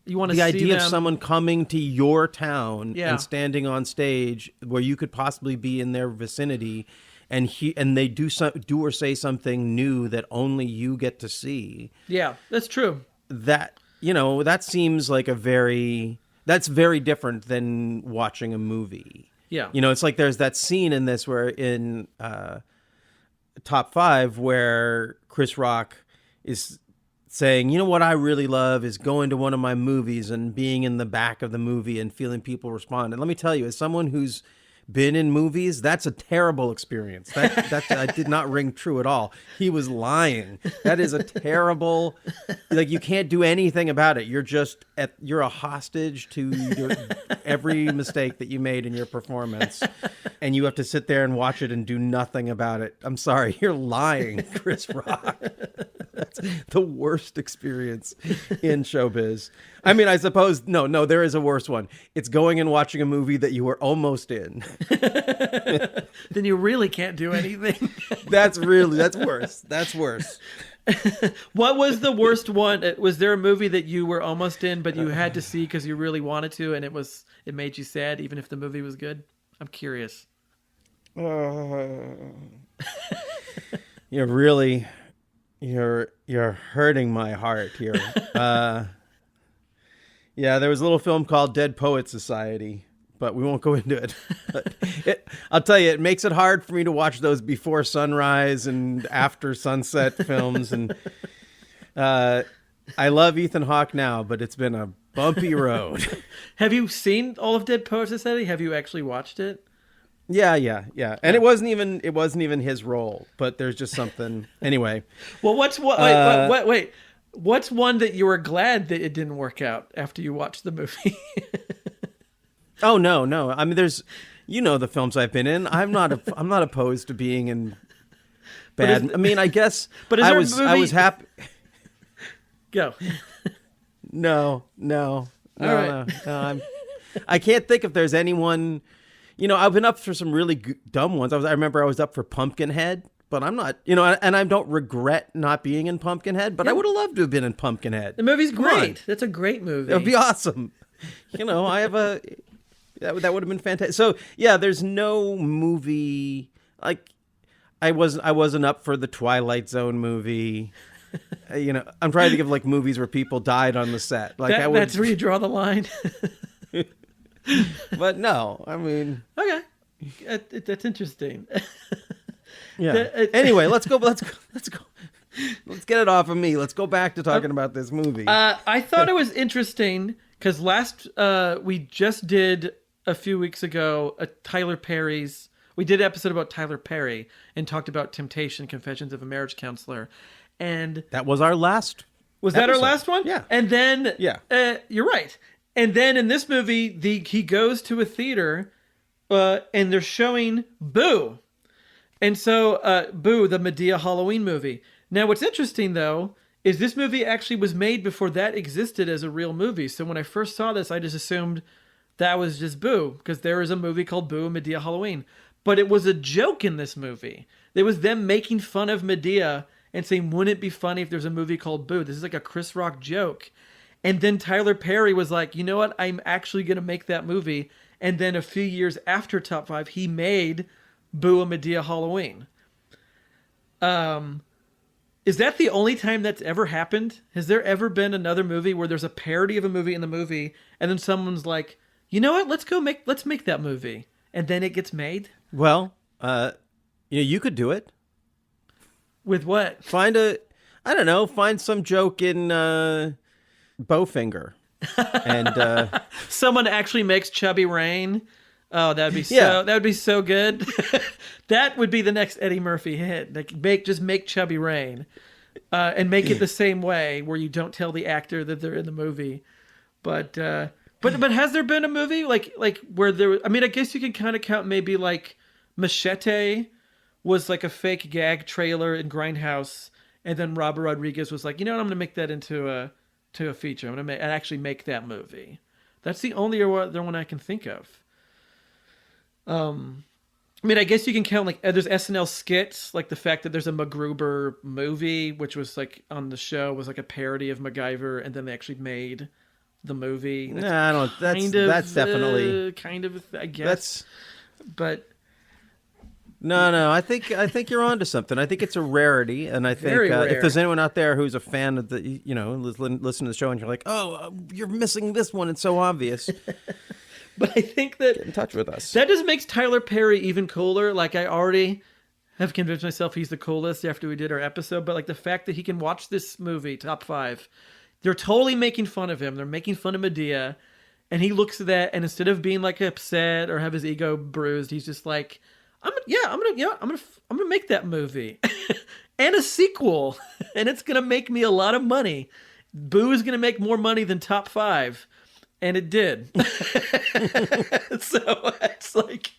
You want to see the idea them... of someone coming to your town Yeah. and standing on stage where you could possibly be in their vicinity, and they do or say something new that only you get to see. Yeah, that's true. That that seems like that's very different than watching a movie. Yeah, it's like there's that scene in this where in Top 5 where Chris Rock is saying, what I really love is going to one of my movies and being in the back of the movie and feeling people respond. And let me tell you, as someone who's been in movies, that's a terrible experience. That did not ring true at all. He was lying. That is a terrible, you can't do anything about it. You're a hostage to every mistake that you made in your performance. And you have to sit there and watch it and do nothing about it. I'm sorry, you're lying, Chris Rock. That's the worst experience in showbiz. I mean, I suppose, no, there is a worse one. It's going and watching a movie that you were almost in. Then you really can't do anything. That's worse. That's worse. What was the worst one? Was there a movie that you were almost in, but you had to see because you really wanted to, and it made you sad, even if the movie was good? I'm curious. You're hurting my heart here. Yeah, there was a little film called Dead Poets Society, but we won't go into it. I'll tell you, it makes it hard for me to watch those before sunrise and after sunset films. And I love Ethan Hawke now, but it's been a bumpy road. Have you seen all of Dead Poets Society? Have you actually watched it? Yeah. And it wasn't even his role, but there's just something. Anyway. Well, wait. What's one that you were glad that it didn't work out after you watched the movie? Oh, no. I mean, there's, the films I've been in. I'm not opposed to being in bad. I mean, I guess. But I was happy. Go. No. All right. No, I can't think if there's anyone. I've been up for some really dumb ones. I remember I was up for Pumpkinhead, but I'm not, and I don't regret not being in Pumpkinhead, but I would have loved to have been in Pumpkinhead. The movie's great. That's a great movie. It would be awesome. I have that would have been fantastic. So yeah, there's no movie like I wasn't up for the Twilight Zone movie. I'm trying to think of like movies where people died on the set. Like that's where you draw the line. But no, I mean, okay, that's interesting. Yeah. Anyway, let's go. Let's get it off of me. Let's go back to talking about this movie. I thought it was interesting because we just did a few weeks ago we did an episode about Tyler Perry and talked about Temptation: Confessions of a Marriage Counselor, and that was our last. Was that our last one? Yeah. And then you're right. And then in this movie, he goes to a theater, and they're showing Boo. And so, Boo, the Medea Halloween movie. Now, what's interesting, though, is this movie actually was made before that existed as a real movie. So when I first saw this, I just assumed that was just Boo, because there is a movie called Boo, Medea Halloween. but it was a joke in this movie. It was them making fun of Medea and saying, wouldn't it be funny if there's a movie called Boo? This is like a Chris Rock joke. And then Tyler Perry was like, you know what? I'm actually going to make that movie. And then a few years after Top 5, he made Boo a Medea Halloween. Is that the only time that's ever happened? Has there ever been another movie where there's a parody of a movie in the movie and then someone's like, you know what? Let's make that movie. And then it gets made? Well, you could do it. With what? Find some joke in Bowfinger. And someone actually makes Chubby Rain. Oh, that would be so good. That would be the next Eddie Murphy hit. Like just make Chubby Rain, and make it the same way where you don't tell the actor that they're in the movie. But has there been a movie like where there? I mean, I guess you can kind of count maybe like Machete was like a fake gag trailer in Grindhouse, and then Robert Rodriguez was like, you know what, I'm gonna make that into a feature. I'm gonna actually make that movie. That's the only other one I can think of. I mean, I guess you can count like there's SNL skits, like the fact that there's a MacGruber movie, which was like on the show was like a parody of MacGyver, and then they actually made the movie. That's definitely kind of, I guess. But no, I think you're onto something. I think it's a rarity, and I think if there's anyone out there who's a fan of the, listen to the show, and you're like, oh, you're missing this one. It's so obvious. But I think that get in touch with us. That just makes Tyler Perry even cooler. Like I already have convinced myself he's the coolest after we did our episode. But like the fact that he can watch this movie, Top 5, they're totally making fun of him. They're making fun of Medea, and he looks at that, and instead of being like upset or have his ego bruised, he's just like, I'm gonna make that movie and a sequel, and it's gonna make me a lot of money. Boo is gonna make more money than Top 5. And it did. So it's like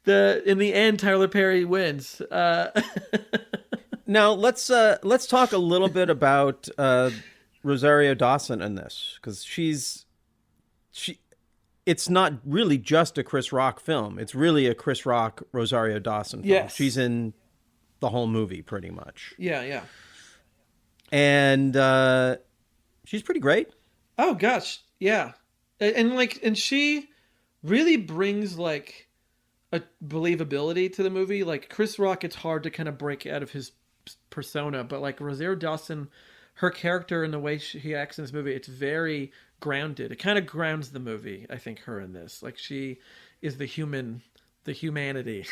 in the end, Tyler Perry wins. Now let's talk a little bit about Rosario Dawson in this, because it's not really just a Chris Rock film. It's really a Chris Rock Rosario Dawson film. Yes. She's in the whole movie pretty much. Yeah. And she's pretty great. Oh gosh, yeah. And she really brings like a believability to the movie. Like Chris Rock, it's hard to kind of break out of his persona, but like Rosario Dawson, her character and the way he acts in this movie, it's very grounded. It kind of grounds the movie, I think, her in this. Like she is the humanity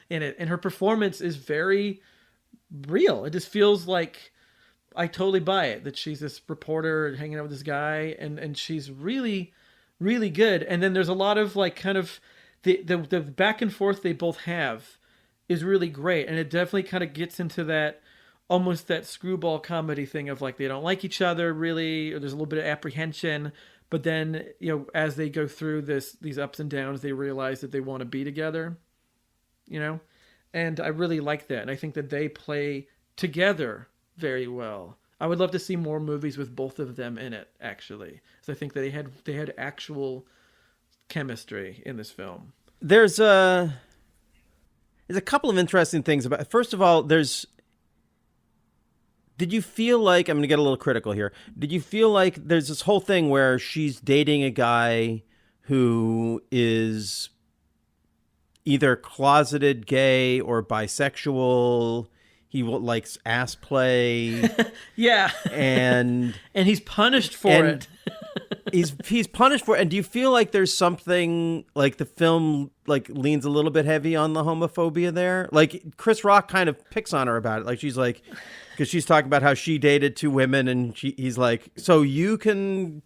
in it, and her performance is very real. It just feels like I totally buy it that she's this reporter hanging out with this guy, and she's really, really good. And then there's a lot of like kind of the back and forth they both have is really great, and it definitely kind of gets into that almost that screwball comedy thing of like they don't like each other really, or there's a little bit of apprehension, but then as they go through these ups and downs, they realize that they want to be together, and I really like that, and I think that they play together very well. I would love to see more movies with both of them in it, actually. So I think that they had actual chemistry in this film. There's a couple of interesting things about it. First of all, did you feel like, I'm going to get a little critical here, did you feel like there's this whole thing where she's dating a guy who is either closeted gay or bisexual? He likes ass play. Yeah. And he's punished for it. he's punished for it. And do you feel like there's something like the film like leans a little bit heavy on the homophobia there? Like Chris Rock kind of picks on her about it. Like she's like, because she's talking about how she dated 2 women, and he's like, so you can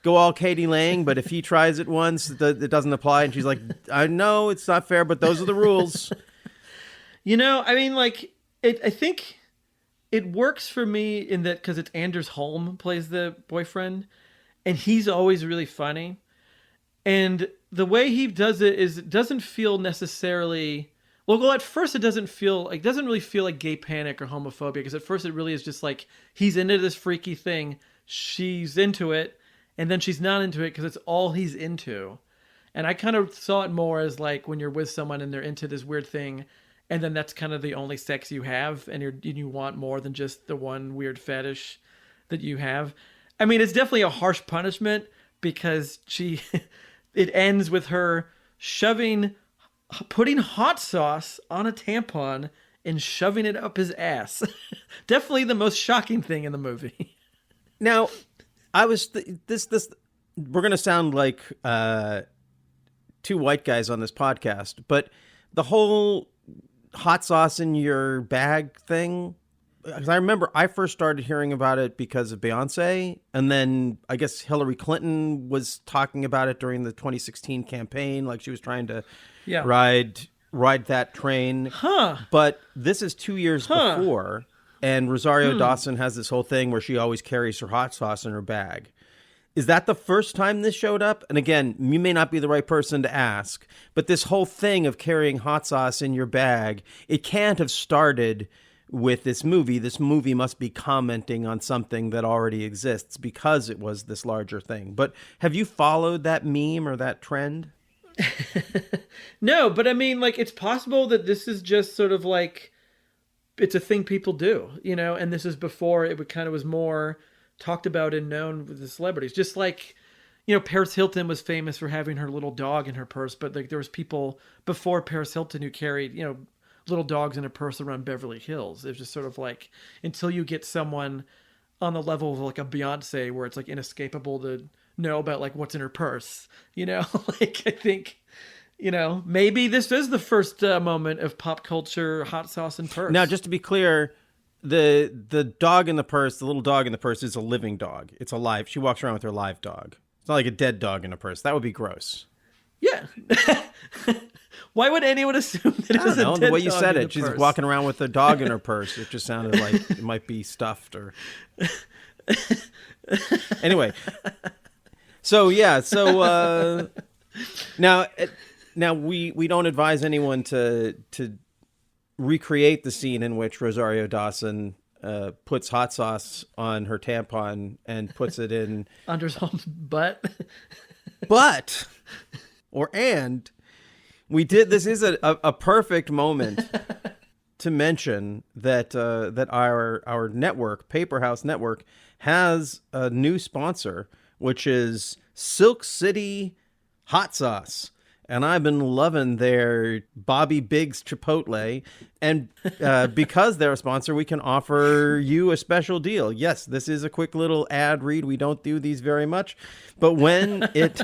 go all Katie Lang, but if he tries it once, it doesn't apply. And she's like, I know it's not fair, but those are the rules. I mean, like, I think it works for me in that because it's Anders Holm plays the boyfriend, and he's always really funny. And the way he does it doesn't feel necessarily... Well, at first it doesn't really feel like gay panic or homophobia, because at first it really is just like he's into this freaky thing, she's into it, and then she's not into it because it's all he's into. And I kind of saw it more as like when you're with someone and they're into this weird thing, and then that's kind of the only sex you have, and you want more than just the one weird fetish that you have. I mean, it's definitely a harsh punishment because it ends with her putting hot sauce on a tampon and shoving it up his ass. Definitely the most shocking thing in the movie. Now, we're going to sound like two white guys on this podcast, but the whole hot sauce in your bag thing, because I remember I first started hearing about it because of Beyonce, and then I guess Hillary Clinton was talking about it during the 2016 campaign, like she was trying to ride that train. But this is 2 years before, and Rosario Dawson has this whole thing where she always carries her hot sauce in her bag. Is that the first time this showed up? And again, you may not be the right person to ask, but this whole thing of carrying hot sauce in your bag, it can't have started with this movie. This movie must be commenting on something that already exists because it was this larger thing. But have you followed that meme or that trend? No, but I mean, like, it's possible that this is just sort of like, it's a thing people do, you know, and this is before it kind of was more talked about and known with the celebrities. Just like, you know, Paris Hilton was famous for having her little dog in her purse, but like there was people before Paris Hilton who carried, you know, little dogs in a purse around Beverly Hills. It was just sort of like, until you get someone on the level of like a Beyonce where it's like inescapable to know about like what's in her purse, you know, like I think, you know, maybe this is the first moment of pop culture hot sauce and purse. Now, just to be clear, the dog in the purse, the little dog in the purse is a living dog. It's alive. She walks around with her live dog. It's not like a dead dog in a purse. That would be gross. Yeah. Why would anyone assume that it was a dead dog? The way you said it, she's purse? Walking around with a dog in her purse. It just sounded like it might be stuffed or. Anyway, so now we don't advise anyone to recreate the scene in which Rosario Dawson puts hot sauce on her tampon and puts it in Anders Holm's butt. We did. This is a perfect moment to mention that our network, Paper House Network, has a new sponsor, which is Silk City Hot Sauce. And I've been loving their Bobby Biggs Chipotle. And because they're a sponsor, we can offer you a special deal. Yes, this is a quick little ad read. We don't do these very much. But when it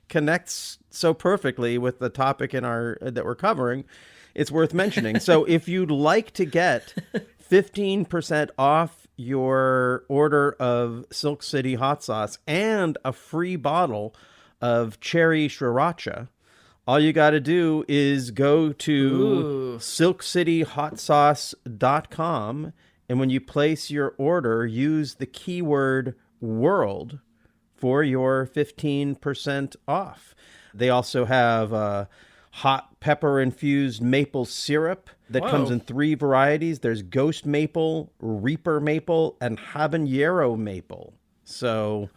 connects so perfectly with the topic that we're covering, it's worth mentioning. So if you'd like to get 15% off your order of Silk City Hot Sauce and a free bottle of cherry sriracha, all you got to do is go to silkcityhotsauce.com, and when you place your order, use the keyword world for your 15% off. They also have hot pepper infused maple syrup that comes in 3 varieties. There's ghost maple, reaper maple, and habanero maple. So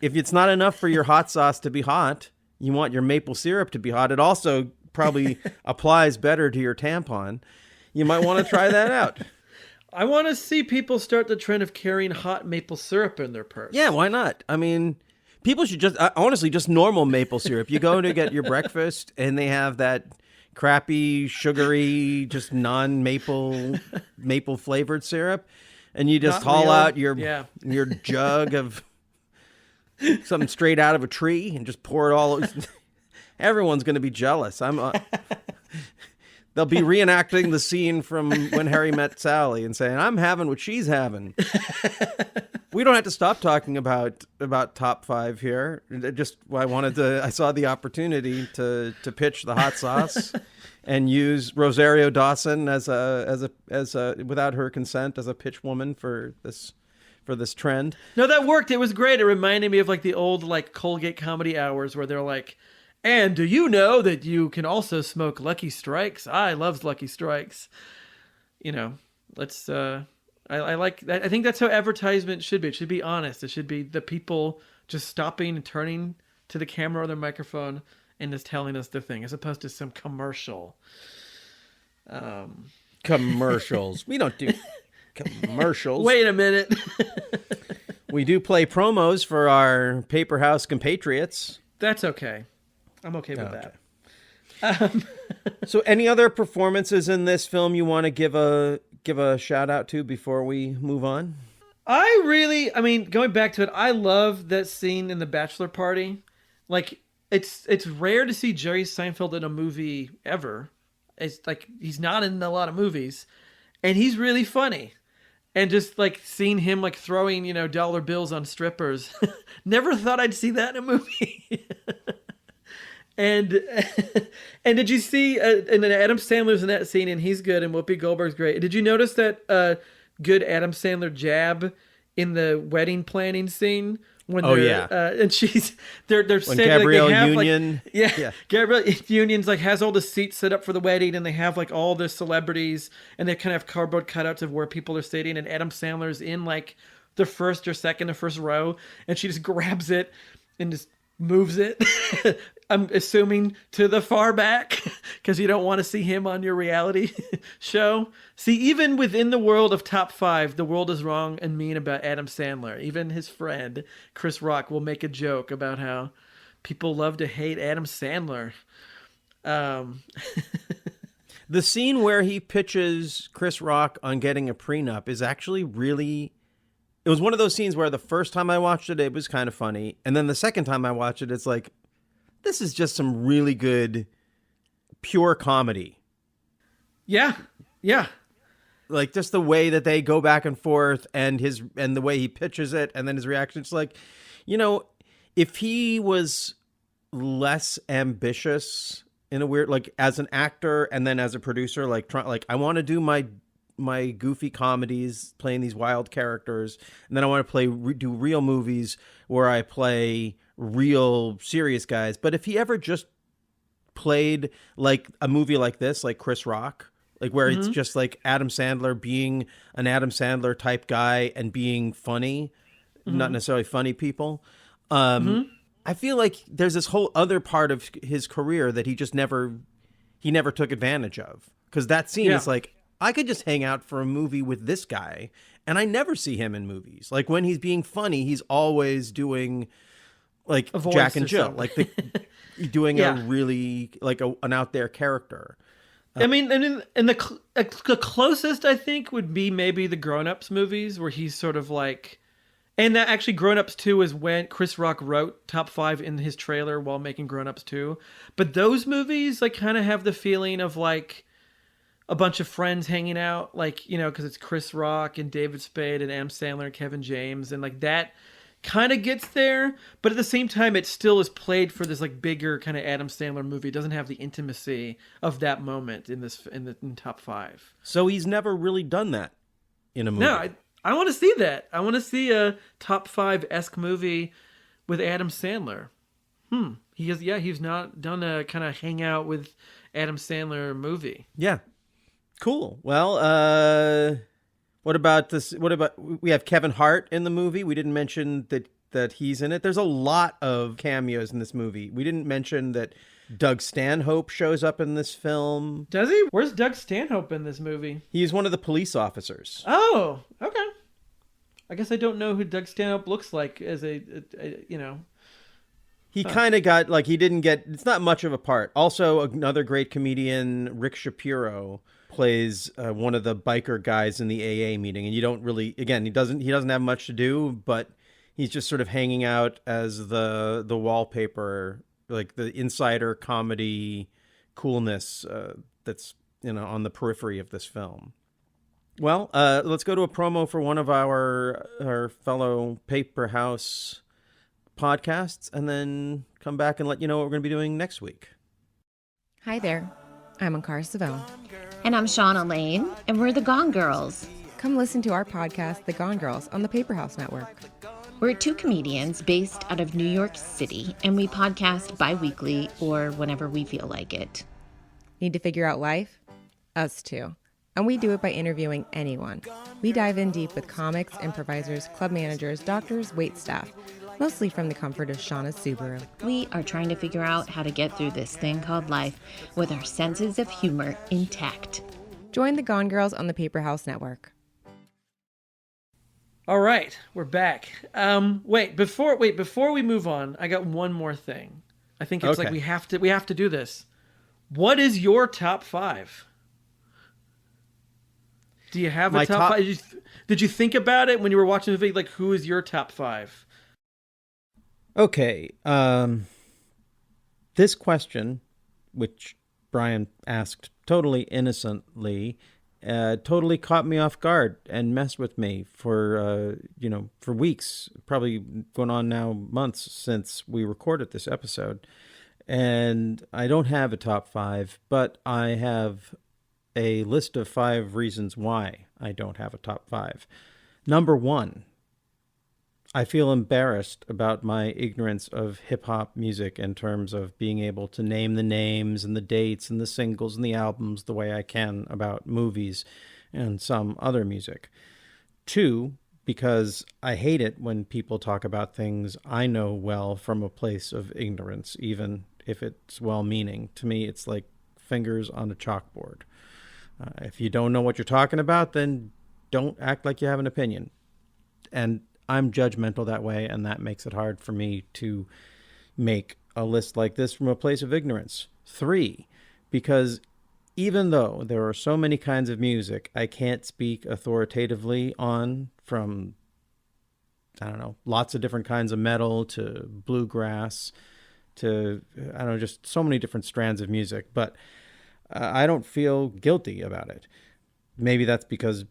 if it's not enough for your hot sauce to be hot, you want your maple syrup to be hot. It also probably applies better to your tampon. You might want to try that out. I want to see people start the trend of carrying hot maple syrup in their purse. Yeah, why not? I mean, people should just, honestly, just normal maple syrup. You go to get your breakfast and they have that crappy, sugary, just non-maple, maple flavored syrup. And you just haul out your jug of something straight out of a tree and just pour it all. Everyone's going to be jealous. They'll be reenacting the scene from When Harry Met Sally and saying, I'm having what she's having. We don't have to stop talking about top 5 here. I saw the opportunity to pitch the hot sauce and use Rosario Dawson as a without her consent as a pitch woman for this trend. No, that worked. It was great. It reminded me of like the old like Colgate comedy hours where they're like, and do you know that you can also smoke Lucky Strikes? I love Lucky Strikes. You know, let's I like that. I think that's how advertisement should be. It should be honest. It should be the people just stopping and turning to the camera or their microphone and is telling us the thing, as opposed to some commercial. Commercials. We don't do commercials. Wait a minute. We do play promos for our Paper House compatriots. That's okay. I'm okay with that. So any other performances in this film you want to give a shout out to before we move on? I mean, going back to it, I love that scene in the bachelor party. Like, it's rare to see Jerry Seinfeld in a movie ever. It's like, he's not in a lot of movies, and he's really funny. And just like seeing him like throwing, dollar bills on strippers. Never thought I'd see that in a movie. And did you see, and then Adam Sandler's in that scene, and he's good, and Whoopi Goldberg's great. Did you notice that good Adam Sandler jab in the wedding planning scene? When and they're when saying, Gabrielle like, they have, Union, Gabrielle Union's like has all the seats set up for the wedding, and they have like all the celebrities, and they kind of have cardboard cutouts of where people are sitting, and Adam Sandler's in like the first or second or first row, and she just grabs it and just moves it. I'm assuming to the far back because you don't want to see him on your reality show. See, even within the world of Top 5, the world is wrong and mean about Adam Sandler. Even his friend Chris Rock will make a joke about how people love to hate Adam Sandler. The scene where he pitches Chris Rock on getting a prenup is actually really... It was one of those scenes where the first time I watched it, it was kind of funny. And then the second time I watched it, it's like, this is just some really good, pure comedy. Yeah. Yeah. Like just the way that they go back and forth and the way he pitches it and then his reaction. It's like, if he was less ambitious in a weird, like as an actor and then as a producer, like I want to do my goofy comedies playing these wild characters, and then I want to do real movies where I play real serious guys. But if he ever just played like a movie like this, like Chris Rock, like where it's just like Adam Sandler being an Adam Sandler type guy and being funny, not necessarily funny people, I feel like there's this whole other part of his career that he never took advantage of, because that scene is like, I could just hang out for a movie with this guy, and I never see him in movies. Like when he's being funny, he's always doing like Jack and Jill, like doing a really like an out there character. I mean, and the closest I think would be maybe the Grown Ups movies, where he's sort of like, and that actually Grown Ups 2 is when Chris Rock wrote Top 5 in his trailer while making Grown Ups 2. But those movies like kind of have the feeling of like a bunch of friends hanging out, like, because it's Chris Rock and David Spade and Adam Sandler and Kevin James, and like that kind of gets there, but at the same time it still is played for this like bigger kind of Adam Sandler movie. It doesn't have the intimacy of that moment in Top 5. So he's never really done that in a movie. No, I want to see that. I want to see a Top 5-esque movie with Adam Sandler. He's not done a kind of hangout with Adam Sandler movie. Yeah. Cool. Well, what about this? We have Kevin Hart in the movie. We didn't mention that he's in it. There's a lot of cameos in this movie. We didn't mention that Doug Stanhope shows up in this film. Does he? Where's Doug Stanhope in this movie? He's one of the police officers. Oh, okay. I guess I don't know who Doug Stanhope looks like as a He kind of got, like, it's not much of a part. Also, another great comedian, Rick Shapiro, plays one of the biker guys in the AA meeting. And you don't really, again, he doesn't have much to do, but he's just sort of hanging out as the wallpaper, like the insider comedy coolness that's, on the periphery of this film. Well, let's go to a promo for one of our fellow Paper House podcasts, and then come back and let you know what we're going to be doing next week. Hi there. I'm Ankara Savone. And I'm Shauna Lane, and we're the Gone Girls. Come listen to our podcast, The Gone Girls, on the Paper House Network. We're two comedians based out of New York City, and we podcast bi-weekly or whenever we feel like it. Need to figure out life? Us too. And we do it by interviewing anyone. We dive in deep with comics, improvisers, club managers, doctors, waitstaff. mostly from the comfort of Shauna's Subaru. We are trying to figure out how to get through this thing called life with our senses of humor intact. Join the Gone Girls on the Paper House Network. All right, we're back. Before we move on, I got one more thing. I think it's like we have to do this. What is your top 5? Do you have a top 5? Did you think about it when you were watching the video? Like, who is your top 5? Okay. This question, which Bryan asked totally innocently, totally caught me off guard and messed with me for weeks, probably going on now months since we recorded this episode. And I don't have a top 5, but I have a list of 5 reasons why I don't have a top 5. Number 1, I feel embarrassed about my ignorance of hip-hop music in terms of being able to name the names and the dates and the singles and the albums the way I can about movies and some other music. 2, because I hate it when people talk about things I know well from a place of ignorance, even if it's well-meaning. To me, it's like fingers on a chalkboard. If you don't know what you're talking about, then don't act like you have an opinion. And I'm judgmental that way, and that makes it hard for me to make a list like this from a place of ignorance. 3, because even though there are so many kinds of music I can't speak authoritatively on, from, lots of different kinds of metal to bluegrass to, just so many different strands of music, but I don't feel guilty about it. Maybe that's because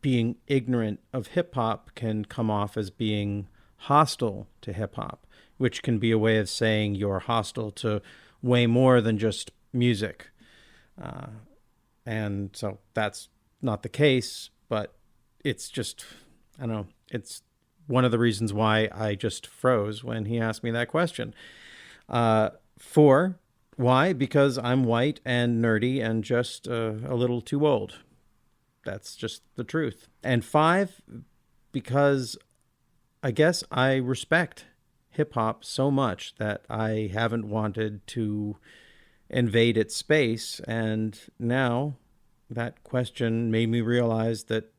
being ignorant of hip-hop can come off as being hostile to hip-hop, which can be a way of saying you're hostile to way more than just music. And so that's not the case, but it's just, it's one of the reasons why I just froze when he asked me that question. 4, why? Because I'm white and nerdy and just a little too old. That's just the truth. And 5, because I guess I respect hip-hop so much that I haven't wanted to invade its space. And now that question made me realize that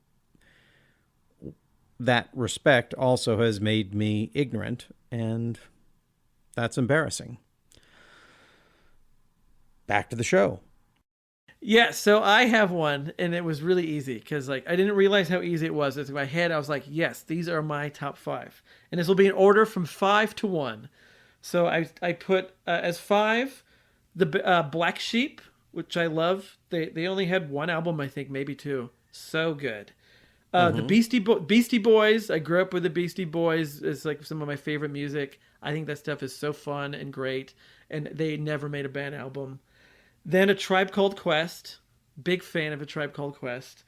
respect also has made me ignorant, and that's embarrassing. Back to the show. Yeah, so I have one, and it was really easy because I didn't realize how easy it was. In my head, I was like, yes, these are my top 5. And this will be in order from 5 to 1. So I put as 5, the Black Sheep, which I love. They only had one album, I think, maybe 2. So good. The Beastie Boys. I grew up with the Beastie Boys. It's like some of my favorite music. I think that stuff is so fun and great. And they never made a bad album. Then A Tribe Called Quest. Big fan of A Tribe Called Quest.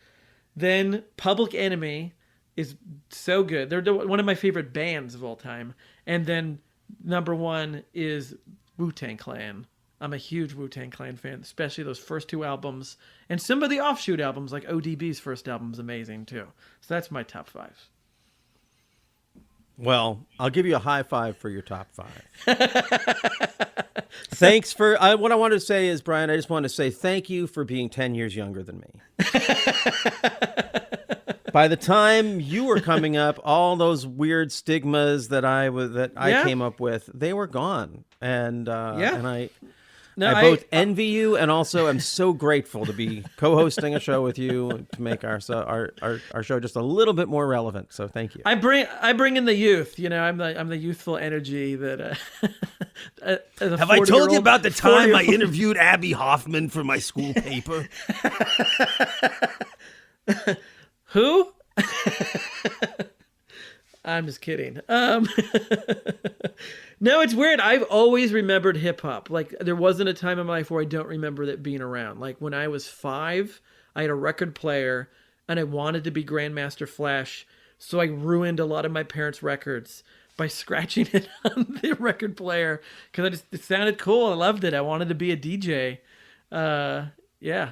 Then Public Enemy is so good. They're one of my favorite bands of all time. And then number 1 is Wu-Tang Clan. I'm a huge Wu-Tang Clan fan, especially those first 2 albums. And some of the offshoot albums, like ODB's first album, is amazing too. So that's my top 5. Well, I'll give you a high 5 for your top 5. Thanks for what I wanted to say is, Bryan, I just want to say thank you for being 10 years younger than me. By the time you were coming up, all those weird stigmas that I came up with, they were gone. And I both envy you and also am so grateful to be co-hosting a show with you to make our show just a little bit more relevant. So thank you. I bring in the youth. I'm the youthful energy that. Have I told you about the time I interviewed Abby Hoffman for my school paper? Who? I'm just kidding. No, it's weird. I've always remembered hip hop. Like, there wasn't a time in my life where I don't remember that being around. Like, when I was 5, I had a record player and I wanted to be Grandmaster Flash. So I ruined a lot of my parents' records by scratching it on the record player because it sounded cool. I loved it. I wanted to be a DJ. Yeah.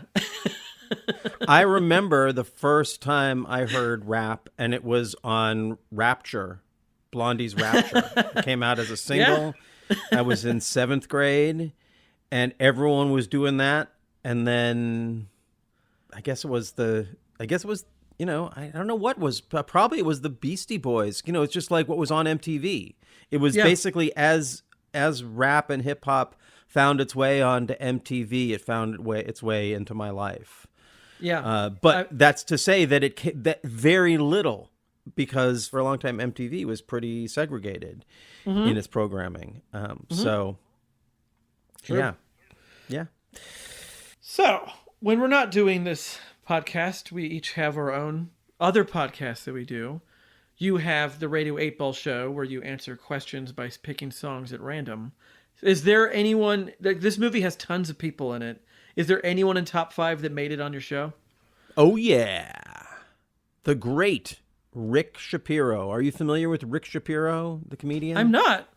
I remember the first time I heard rap, and it was on Rapture Blondie's Rapture. It came out as a single. I was in 7th grade, and everyone was doing that. And then I guess it was, you know, I don't know what was, probably it was the Beastie Boys. You know, it's just like what was on MTV. It was basically as rap and hip hop found its way onto MTV, it found its way into my life. Yeah. But that's to say that that very little, because for a long time MTV was pretty segregated in its programming. So, True. yeah. So, when we're not doing this podcast, we each have our own other podcasts that we do. You have the Radio 8 Ball Show, where you answer questions by picking songs at random. Is there anyone, this movie has tons of people in it. Is there anyone in top 5 that made it on your show? Oh, yeah. The great Rick Shapiro. Are you familiar with Rick Shapiro, the comedian? I'm not.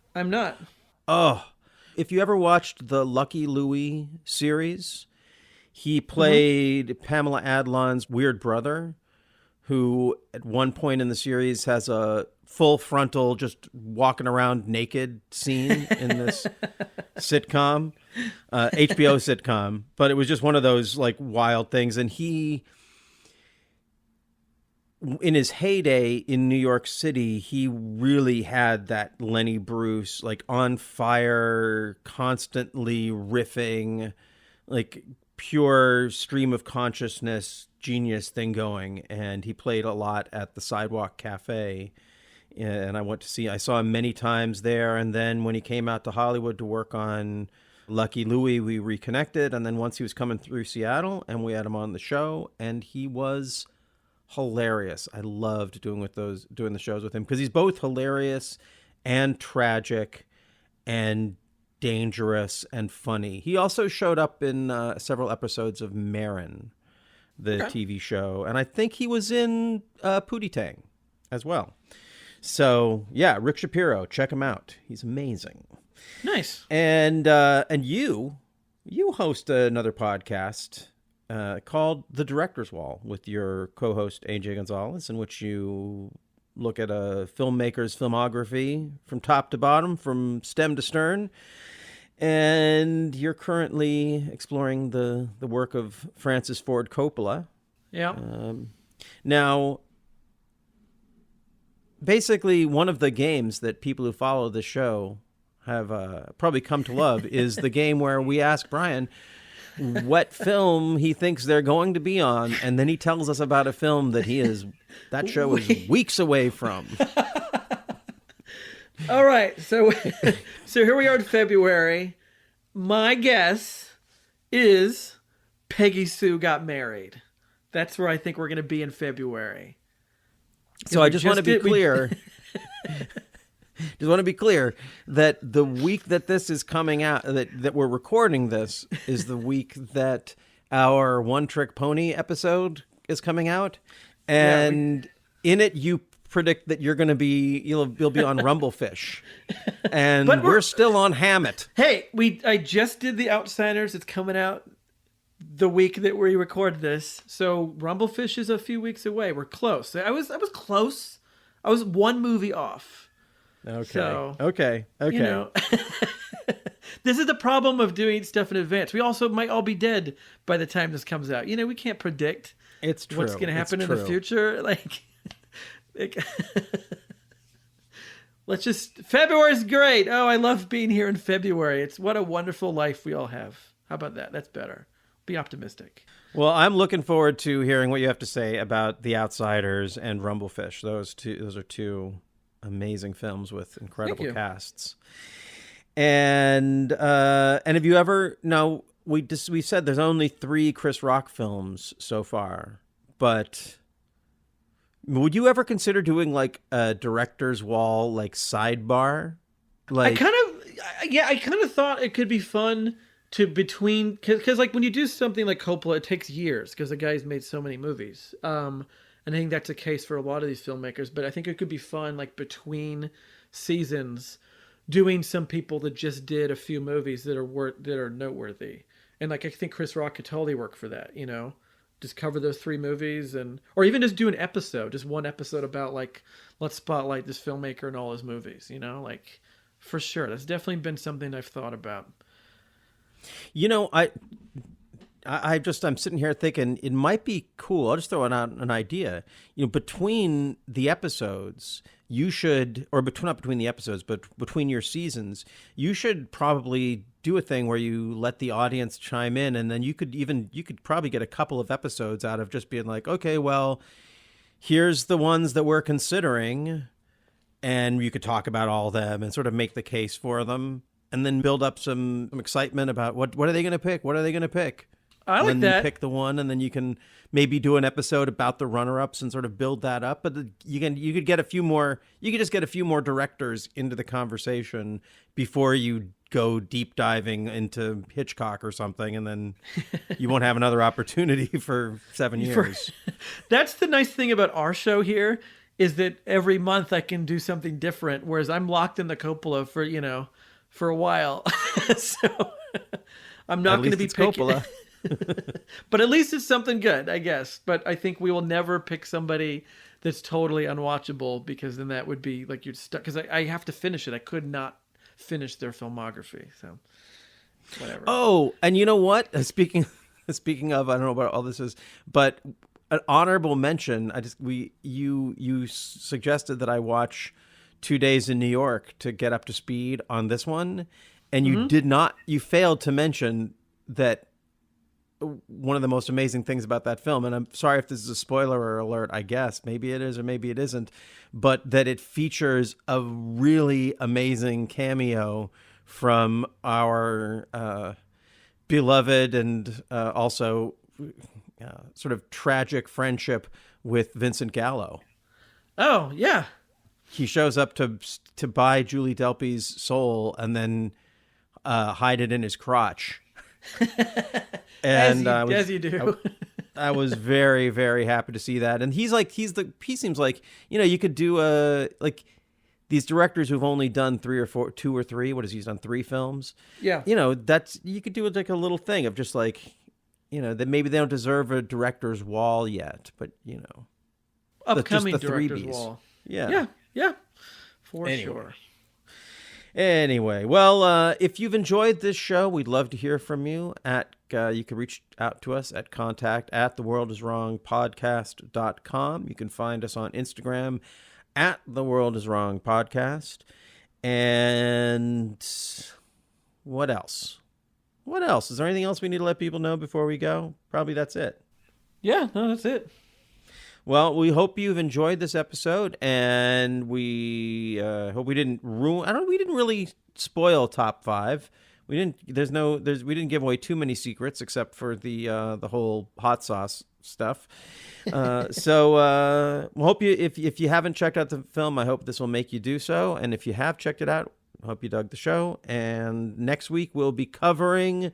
Oh, if you ever watched the Lucky Louie series, he played Pamela Adlon's weird brother, who at one point in the series has a full frontal, just walking around naked scene in this sitcom, HBO sitcom. But it was just one of those like wild things. And he, in his heyday in New York City, he really had that Lenny Bruce, like on fire, constantly riffing, like pure stream of consciousness genius thing going. And he played a lot at the Sidewalk Cafe. And I saw him many times there. And then when he came out to Hollywood to work on Lucky Louie, we reconnected. And then once he was coming through Seattle, and we had him on the show, and he was hilarious. I loved doing the shows with him, because he's both hilarious and tragic and dangerous and funny. He also showed up in several episodes of Marin, the TV show. And I think he was in Pootie Tang as well. So, yeah, Rick Shapiro, check him out. He's amazing. Nice. And you host another podcast called The Director's Wall with your co-host AJ Gonzalez, in which you look at a filmmaker's filmography from top to bottom, from stem to stern. And you're currently exploring the work of Francis Ford Coppola. Yeah. Now, basically, one of the games that people who follow the show have probably come to love is the game where we ask Bryan what film he thinks they're going to be on, and then he tells us about a film that that show is weeks away from. All right, so here we are in February. My guess is Peggy Sue Got Married. That's where I think we're going to be in February. So I just want to be clear. Just want to be clear that the week that this is coming out, that we're recording this, is the week that our One Trick Pony episode is coming out, and in it you predict that you're going to be you'll be on Rumblefish, and we're still on Hammett. Hey, I just did The Outsiders. It's coming out the week that we record this, so Rumblefish is a few weeks away. We're close. I was close. I was one movie off. Okay. So, okay. You know, this is the problem of doing stuff in advance. We also might all be dead by the time this comes out. You know, we can't predict what's going to happen in the future. Like February's great. Oh, I love being here in February. What a wonderful life we all have. How about that? That's better. Be optimistic. Well, I'm looking forward to hearing what you have to say about The Outsiders and Rumblefish. Those are two amazing films with incredible casts. And have you ever? No, we said there's only 3 Chris Rock films so far, but would you ever consider doing like a director's wall, like sidebar? Like I kind of thought it could be fun to because like when you do something like Coppola, it takes years because the guy's made so many movies. And I think that's the case for a lot of these filmmakers. But I think it could be fun, like between seasons, doing some people that just did a few movies that are noteworthy. And like I think Chris Rock could totally work for that, you know. just cover those 3 movies, or even just do an episode, just one episode about like, let's spotlight this filmmaker and all his movies, you know, like for sure. That's definitely been something I've thought about. You know, I'm sitting here thinking it might be cool. I'll just throw out an idea. You know, between the episodes, you should, or not between the episodes, but between your seasons, you should probably do a thing where you let the audience chime in, and then you could probably get a couple of episodes out of just being like, okay, well, here's the ones that we're considering, and you could talk about all of them and sort of make the case for them, and then build up some excitement about what are they going to pick? What are they going to pick? I like and then that. You pick the one, and then you can maybe do an episode about the runner-ups and sort of build that up. But you could get a few more. You could just get a few more directors into the conversation before you go deep diving into Hitchcock or something, and then you won't have another opportunity for 7 years. That's the nice thing about our show here, is that every month I can do something different, whereas I'm locked in the Coppola for a while. So I'm not going to be picking. Coppola. But at least it's something good, I guess. But I think we will never pick somebody that's totally unwatchable, because then that would be like you're stuck. Because I have to finish it. I could not finish their filmography. So whatever. Oh, and you know what? Speaking of, I don't know what all this is, but an honorable mention. You suggested that I watch 2 Days in New York to get up to speed on this one, and you did not. You failed to mention that one of the most amazing things about that film, and I'm sorry if this is a spoiler alert, I guess maybe it is or maybe it isn't, but that it features a really amazing cameo from our beloved and also sort of tragic friendship with Vincent Gallo. Oh yeah, he shows up to buy Julie Delpy's soul and then hide it in his crotch. And as you do. I was very, very happy to see that. And he seems like, you know, you could do like these directors who've only done 2 or 3. What has he done? 3 films? Yeah. You know, you could do like a little thing of just like, you know, that maybe they don't deserve a director's wall yet, but you know, upcoming just the director's 3Bs. wall. Yeah. For sure. Anyway, well, if you've enjoyed this show, we'd love to hear from you. You can reach out to us at contact@theworldiswrongpodcast.com. You can find us on Instagram @theworldiswrongpodcast. And what else? Is there anything else we need to let people know before we go? Probably that's it. Yeah, no, that's it. Well, we hope you've enjoyed this episode, and we hope we didn't ruin. We didn't really spoil top 5. We didn't. We didn't give away too many secrets, except for the whole hot sauce stuff. So we hope you, if you haven't checked out the film, I hope this will make you do so. And if you have checked it out, I hope you dug the show. And next week we'll be covering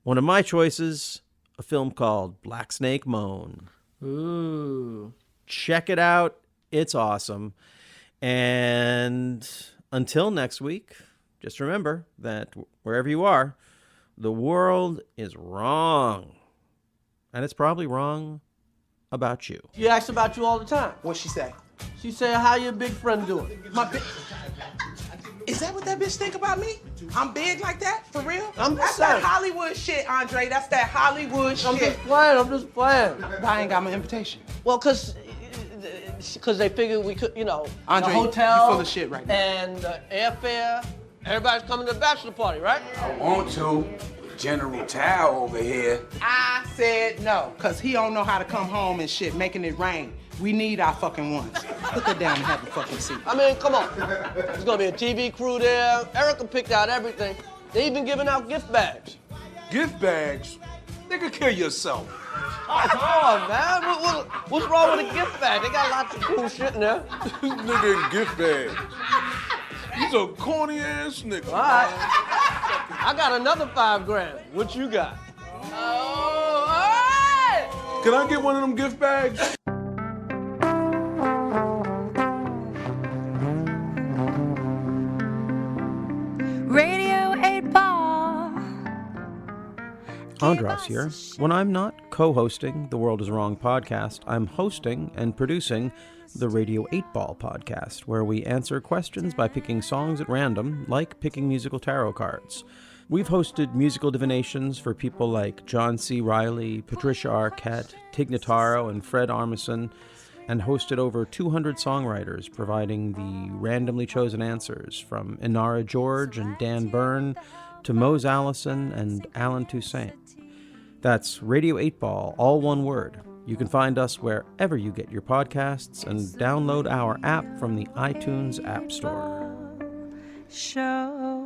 one of my choices, a film called Black Snake Moan. Ooh. Check it out. It's awesome. And until next week, just remember that wherever you are, the world is wrong. And it's probably wrong about you. She asks about you all the time. What'd she say? She said, how your big friend doing? My big... Is that what that bitch think about me? I'm big like that? For real? That's that Hollywood shit, Andre. That's that Hollywood shit. I'm just playing. I ain't got my invitation. Well, cause they figured we could, you know, Andre, the hotel you full of shit right now. And the airfare. Everybody's coming to the bachelor party, right? I want to. General Tao over here. I said no, cause he don't know how to come home and shit, making it rain. We need our fucking ones. Put that down and have a fucking seat. I mean, come on. There's gonna be a TV crew there. Erica picked out everything. They even giving out gift bags. Gift bags? Nigga, kill yourself. Come on, man. What's wrong with a gift bag? They got lots of cool shit in there. This nigga in gift bag. He's a corny ass nigga. All right. I got another $5,000. What you got? Oh, all right. Can I get one of them gift bags? Radio 8 Ball. Andras here. When I'm not co-hosting The World is Wrong podcast, I'm hosting and producing the Radio 8 Ball podcast, where we answer questions by picking songs at random, like picking musical tarot cards. We've hosted musical divinations for people like John C. Reilly, Patricia Arquette, Tig Notaro, and Fred Armisen, and hosted over 200 songwriters, providing the randomly chosen answers from Inara George and Dan Byrne to Mose Allison and Alan Toussaint. That's Radio 8 Ball, all one word. You can find us wherever you get your podcasts and download our app from the iTunes App Store. Show.